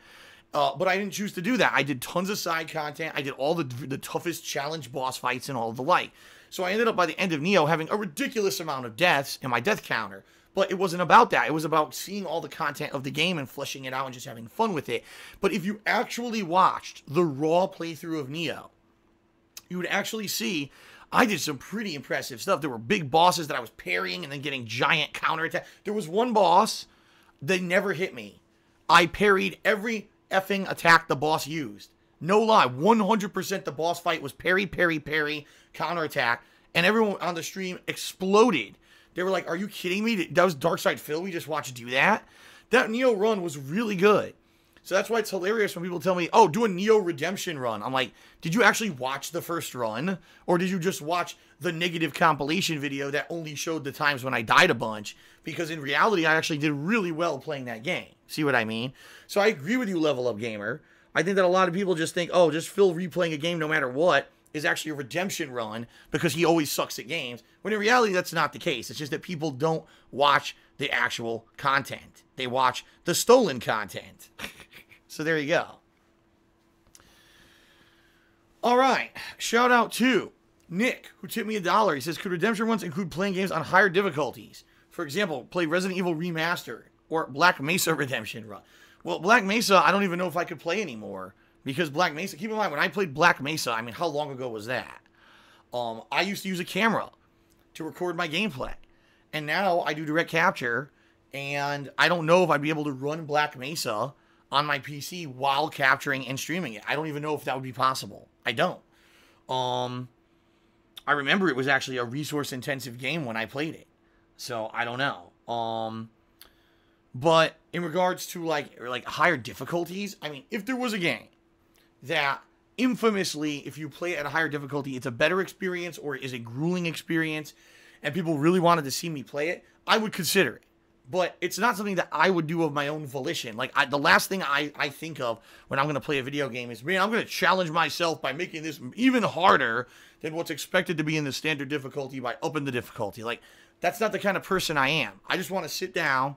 But I didn't choose to do that. I did tons of side content. I did all the toughest challenge boss fights and all the like. So I ended up, by the end of Neo, having a ridiculous amount of deaths in my death counter. But it wasn't about that. It was about seeing all the content of the game and fleshing it out and just having fun with it. But if you actually watched the raw playthrough of Neo, you would actually see I did some pretty impressive stuff. There were big bosses that I was parrying and then getting giant counterattack. There was one boss that never hit me. I parried every effing attack the boss used. No lie, 100% the boss fight was parry, parry, parry, counterattack, and everyone on the stream exploded. They were like, are you kidding me? That was Darkside Phil we just watched do that? That Neo run was really good. So that's why it's hilarious when people tell me, oh, do a Neo Redemption run. I'm like, did you actually watch the first run? Or did you just watch the negative compilation video that only showed the times when I died a bunch? Because in reality, I actually did really well playing that game. See what I mean? So I agree with you, Level Up Gamer. I think that a lot of people just think, oh, just Phil replaying a game no matter what is actually a redemption run because he always sucks at games. When in reality, that's not the case. It's just that people don't watch the actual content. They watch the stolen content. So there you go. All right. Shout out to Nick, who tipped me $1. He says, could redemption runs include playing games on higher difficulties? For example, play Resident Evil Remastered or Black Mesa Redemption Run. Well, Black Mesa, I don't even know if I could play anymore. Because Black Mesa, keep in mind, when I played Black Mesa, I mean, how long ago was that? I used to use a camera to record my gameplay. And now I do direct capture, and I don't know if I'd be able to run Black Mesa on my PC while capturing and streaming it. I don't even know if that would be possible. I don't. I remember it was actually a resource-intensive game when I played it. So, I don't know. But in regards to, like higher difficulties, I mean, if there was a game that infamously, if you play it at a higher difficulty, it's a better experience or is a grueling experience, and people really wanted to see me play it, I would consider it. but it's not something that I would do of my own volition. Like, the last thing I think of when I'm going to play a video game is, man, I'm going to challenge myself by making this even harder than what's expected to be in the standard difficulty by upping the difficulty. Like, that's not the kind of person I am. I just want to sit down.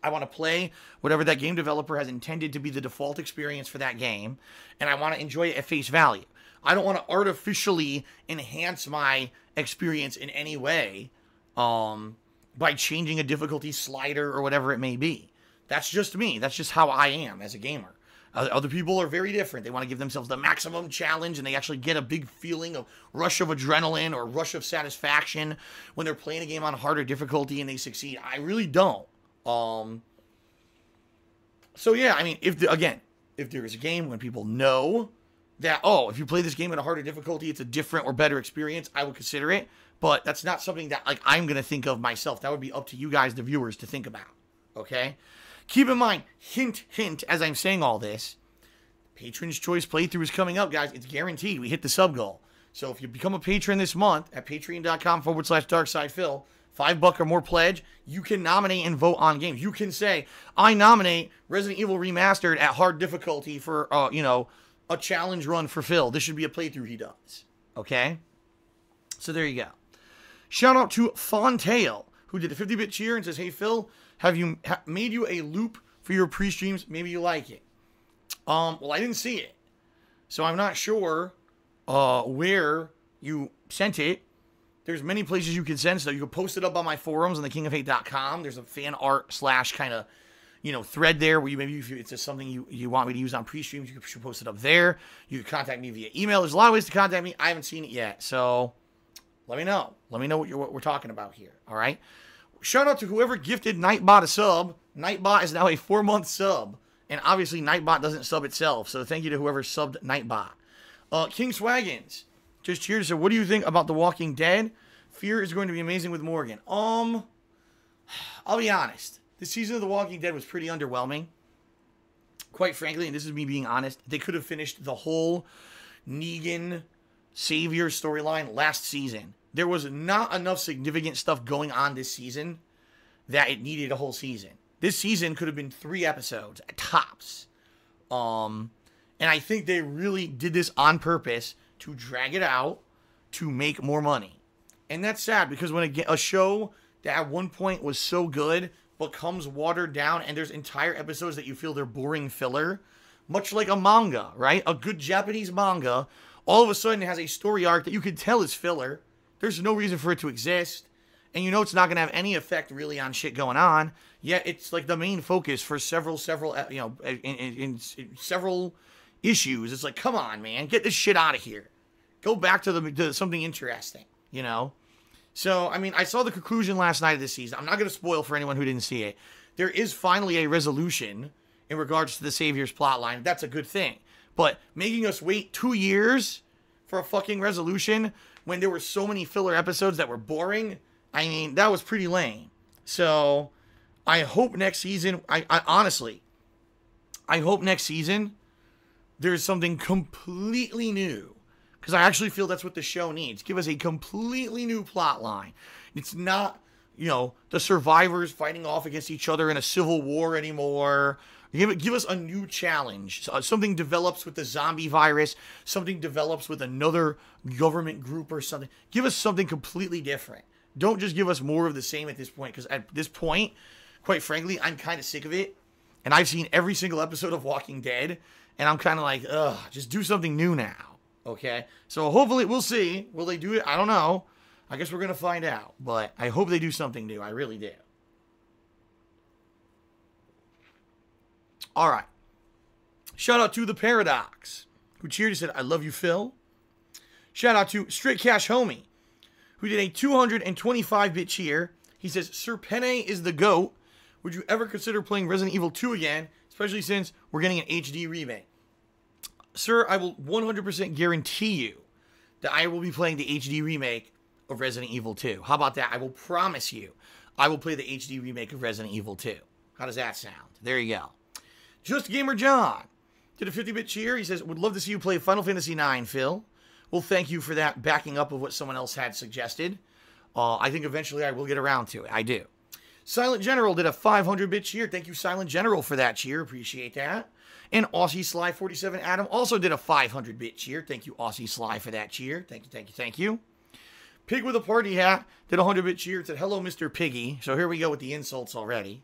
I want to play whatever that game developer has intended to be the default experience for that game, and I want to enjoy it at face value. I don't want to artificially enhance my experience in any way by changing a difficulty slider or whatever it may be. That's just me. That's just how I am as a gamer. Other people are very different. They want to give themselves the maximum challenge, and they actually get a big feeling of rush of adrenaline or rush of satisfaction when they're playing a game on harder difficulty and they succeed. I really don't. So yeah, I mean, if there is a game when people know that, oh, if you play this game at a harder difficulty, it's a different or better experience, I would consider it. But that's not something that, like, I'm going to think of myself. That would be up to you guys, the viewers, to think about. Okay? Keep in mind, hint, hint, as I'm saying all this, Patron's Choice playthrough is coming up, guys. It's guaranteed. We hit the sub goal. So if you become a patron this month at patreon.com/DarksidePhil, $5 or more pledge, you can nominate and vote on games. You can say, I nominate Resident Evil Remastered at hard difficulty for, a challenge run for Phil. This should be a playthrough he does. Okay? So there you go. Shout out to Fontail, who did a 50-bit cheer and says, hey, Phil, have you made you a loop for your pre-streams? Maybe you like it. Well, I didn't see it. So I'm not sure where you sent it. There's many places you can send stuff. You can post it up on my forums on thekingofhate.com. There's a fan art / kind of, thread there where if it's just something you want me to use on pre-streams, you should post it up there. You can contact me via email. There's a lot of ways to contact me. I haven't seen it yet. So let me know. Let me know what we're talking about here. All right. Shout out to whoever gifted Nightbot a sub. Nightbot is now a 4-month sub. And obviously Nightbot doesn't sub itself. So thank you to whoever subbed Nightbot. King Swaggins just cheered. So what do you think about The Walking Dead? Fear is going to be amazing with Morgan. I'll be honest. This season of The Walking Dead was pretty underwhelming. Quite frankly, and this is me being honest, they could have finished the whole Negan Savior storyline last season. There was not enough significant stuff going on this season that it needed a whole season. This season could have been 3 episodes at tops. And I think they really did this on purpose to drag it out to make more money. And that's sad because when a show that at one point was so good becomes watered down and there's entire episodes that you feel they're boring filler, much like a manga, right? A good Japanese manga, all of a sudden has a story arc that you can tell is filler. There's no reason for it to exist. And it's not going to have any effect really on shit going on. Yet it's like the main focus for several, in several issues. It's like, come on, man, get this shit out of here. Go back to something interesting, So, I mean, I saw the conclusion last night of this season. I'm not going to spoil for anyone who didn't see it. There is finally a resolution in regards to the Savior's plotline. That's a good thing. But making us wait 2 years for a fucking resolution when there were so many filler episodes that were boring, I mean, that was pretty lame. So, I hope next season, I honestly, I hope next season there's something completely new. Because I actually feel that's what the show needs. Give us a completely new plot line. It's not, the survivors fighting off against each other in a civil war anymore. Give us a new challenge. Something develops with the zombie virus. Something develops with another government group or something. Give us something completely different. Don't just give us more of the same at this point. Because at this point, quite frankly, I'm kind of sick of it. And I've seen every single episode of Walking Dead. And I'm kind of like, ugh, just do something new now. Okay, so hopefully we'll see. Will they do it? I don't know. I guess we're going to find out. But I hope they do something new. I really do. All right. Shout out to The Paradox, who cheered and said, I love you, Phil. Shout out to Straight Cash Homie, who did a 225-bit cheer. He says, Sir Penne is the GOAT. Would you ever consider playing Resident Evil 2 again, especially since we're getting an HD remake? Sir, I will 100% guarantee you that I will be playing the HD remake of Resident Evil 2. How about that? I will promise you I will play the HD remake of Resident Evil 2. How does that sound? There you go. Just Gamer John did a 50-bit cheer. He says, would love to see you play Final Fantasy IX, Phil. Well, thank you for that backing up of what someone else had suggested. I think eventually I will get around to it. I do. Silent General did a 500-bit cheer. Thank you, Silent General, for that cheer. Appreciate that. And Aussie Sly 47 Adam also did a 500-bit cheer. Thank you, Aussie Sly, for that cheer. Thank you, thank you, thank you. Pig with a party hat did a 100-bit cheer. It said, hello, Mr. Piggy. So here we go with the insults already.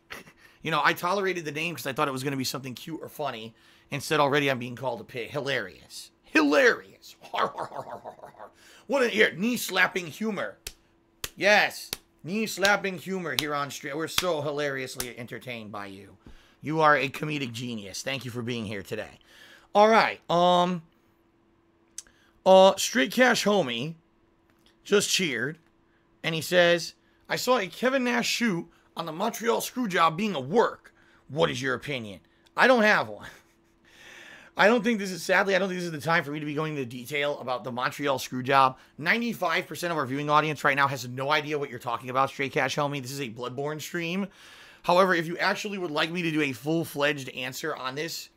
You know, I tolerated the name because I thought it was going to be something cute or funny. Instead, already I'm being called a pig. Hilarious. Hilarious. Har, har, har, har, har, har. What an ear. Knee-slapping humor. Yes. Knee-slapping humor here on stream. We're so hilariously entertained by you. You are a comedic genius. Thank you for being here today. All right. Straight Cash Homie just cheered. And he says, I saw a Kevin Nash shoot on the Montreal Screwjob being a work. What is your opinion? I don't have one. I don't think this is the time for me to be going into detail about the Montreal Screwjob. 95% of our viewing audience right now has no idea what you're talking about, Straight Cash Homie. This is a Bloodborne stream. However, if you actually would like me to do a full-fledged answer on this,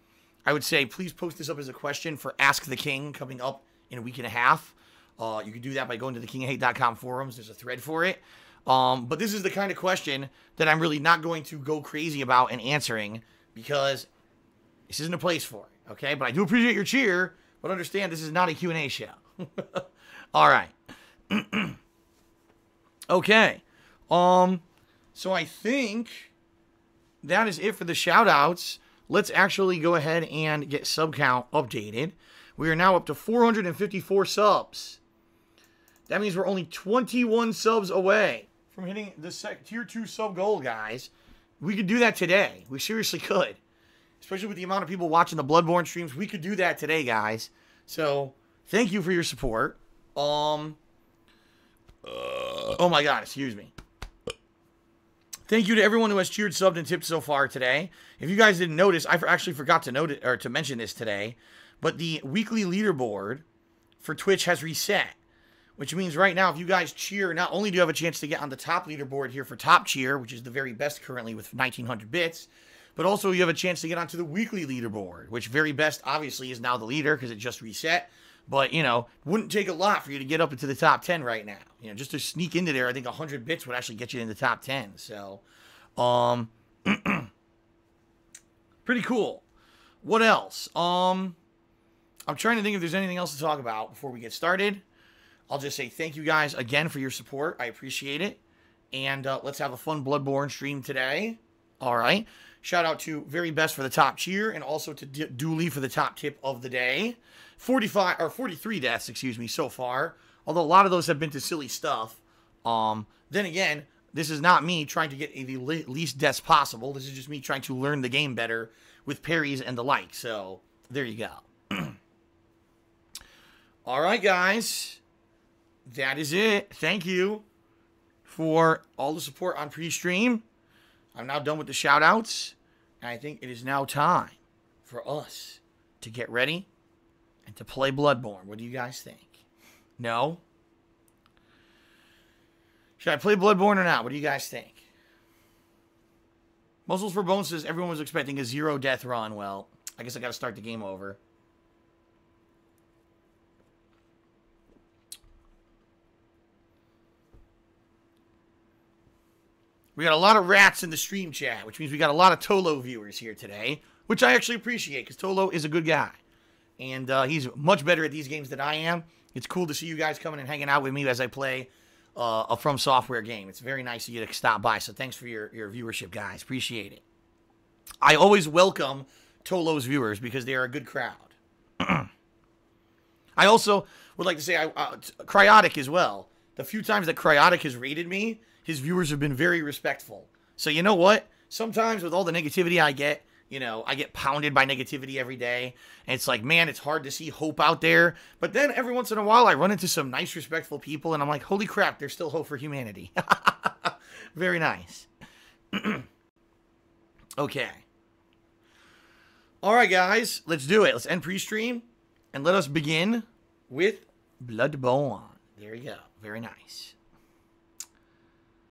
I would say please post this up as a question for Ask the King coming up in a week and a half. You can do that by going to the kingofhate.com forums. There's a thread for it. But this is the kind of question that I'm really not going to go crazy about and answering because this isn't a place for it. Okay, but I do appreciate your cheer, but understand this is not a Q&A show. All right. Okay. So I think that is it for the shout-outs. Let's actually go ahead and get sub count updated. We are now up to 454 subs. That means we're only 21 subs away from hitting the tier 2 sub goal, guys. We could do that today. We seriously could. Especially with the amount of people watching the Bloodborne streams. We could do that today, guys. So, thank you for your support. Oh my god, excuse me. Thank you to everyone who has cheered, subbed, and tipped so far today. If you guys didn't notice, I actually forgot to note it, or to mention this today, but the weekly leaderboard for Twitch has reset. Which means right now, if you guys cheer, not only do you have a chance to get on the top leaderboard here for top cheer, which is the very best currently with 1900 bits, but also you have a chance to get onto the weekly leaderboard, which very best obviously is now the leader because it just reset. But, you know, wouldn't take a lot for you to get up into the top 10 right now. You know, just to sneak into there, I think 100 bits would actually get you in the top 10. So, pretty cool. What else? I'm trying to think if there's anything else to talk about before we get started. I'll just say thank you guys again for your support. I appreciate it. And let's have a fun Bloodborne stream today. All right. Shout out to Very Best for the top cheer and also to Dooley for the top tip of the day. 43 deaths, excuse me, so far. Although a lot of those have been to silly stuff. Then again, this is not me trying to get the least deaths possible. This is just me trying to learn the game better with parries and the like. So, there you go. All right, guys. That is it. Thank you for all the support on pre-stream. I'm now done with the shout-outs. And I think it is now time for us to get ready and to play Bloodborne. What do you guys think? No? Should I play Bloodborne or not? What do you guys think? Muscles for Bones says everyone was expecting a 0-death run. Well, I guess I got to start the game over. We got a lot of rats in the stream chat, which means we got a lot of Tolo viewers here today, which I actually appreciate because Tolo is a good guy. And he's much better at these games than I am. It's cool to see you guys coming and hanging out with me as I play a From Software game. It's very nice of you to stop by, so thanks for your viewership, guys. Appreciate it. I always welcome Tolo's viewers because they are a good crowd. I also would like to say Cryotic as well. The few times that Cryotic has raided me, his viewers have been very respectful. So you know what? Sometimes with all the negativity I get, you know, I get pounded by negativity every day. And it's like, man, it's hard to see hope out there. But then every once in a while, I run into some nice, respectful people. And I'm like, holy crap, there's still hope for humanity. Very nice. Okay. All right, guys. Let's do it. Let's end pre-stream. And let us begin with Bloodborne. There you go. Very nice.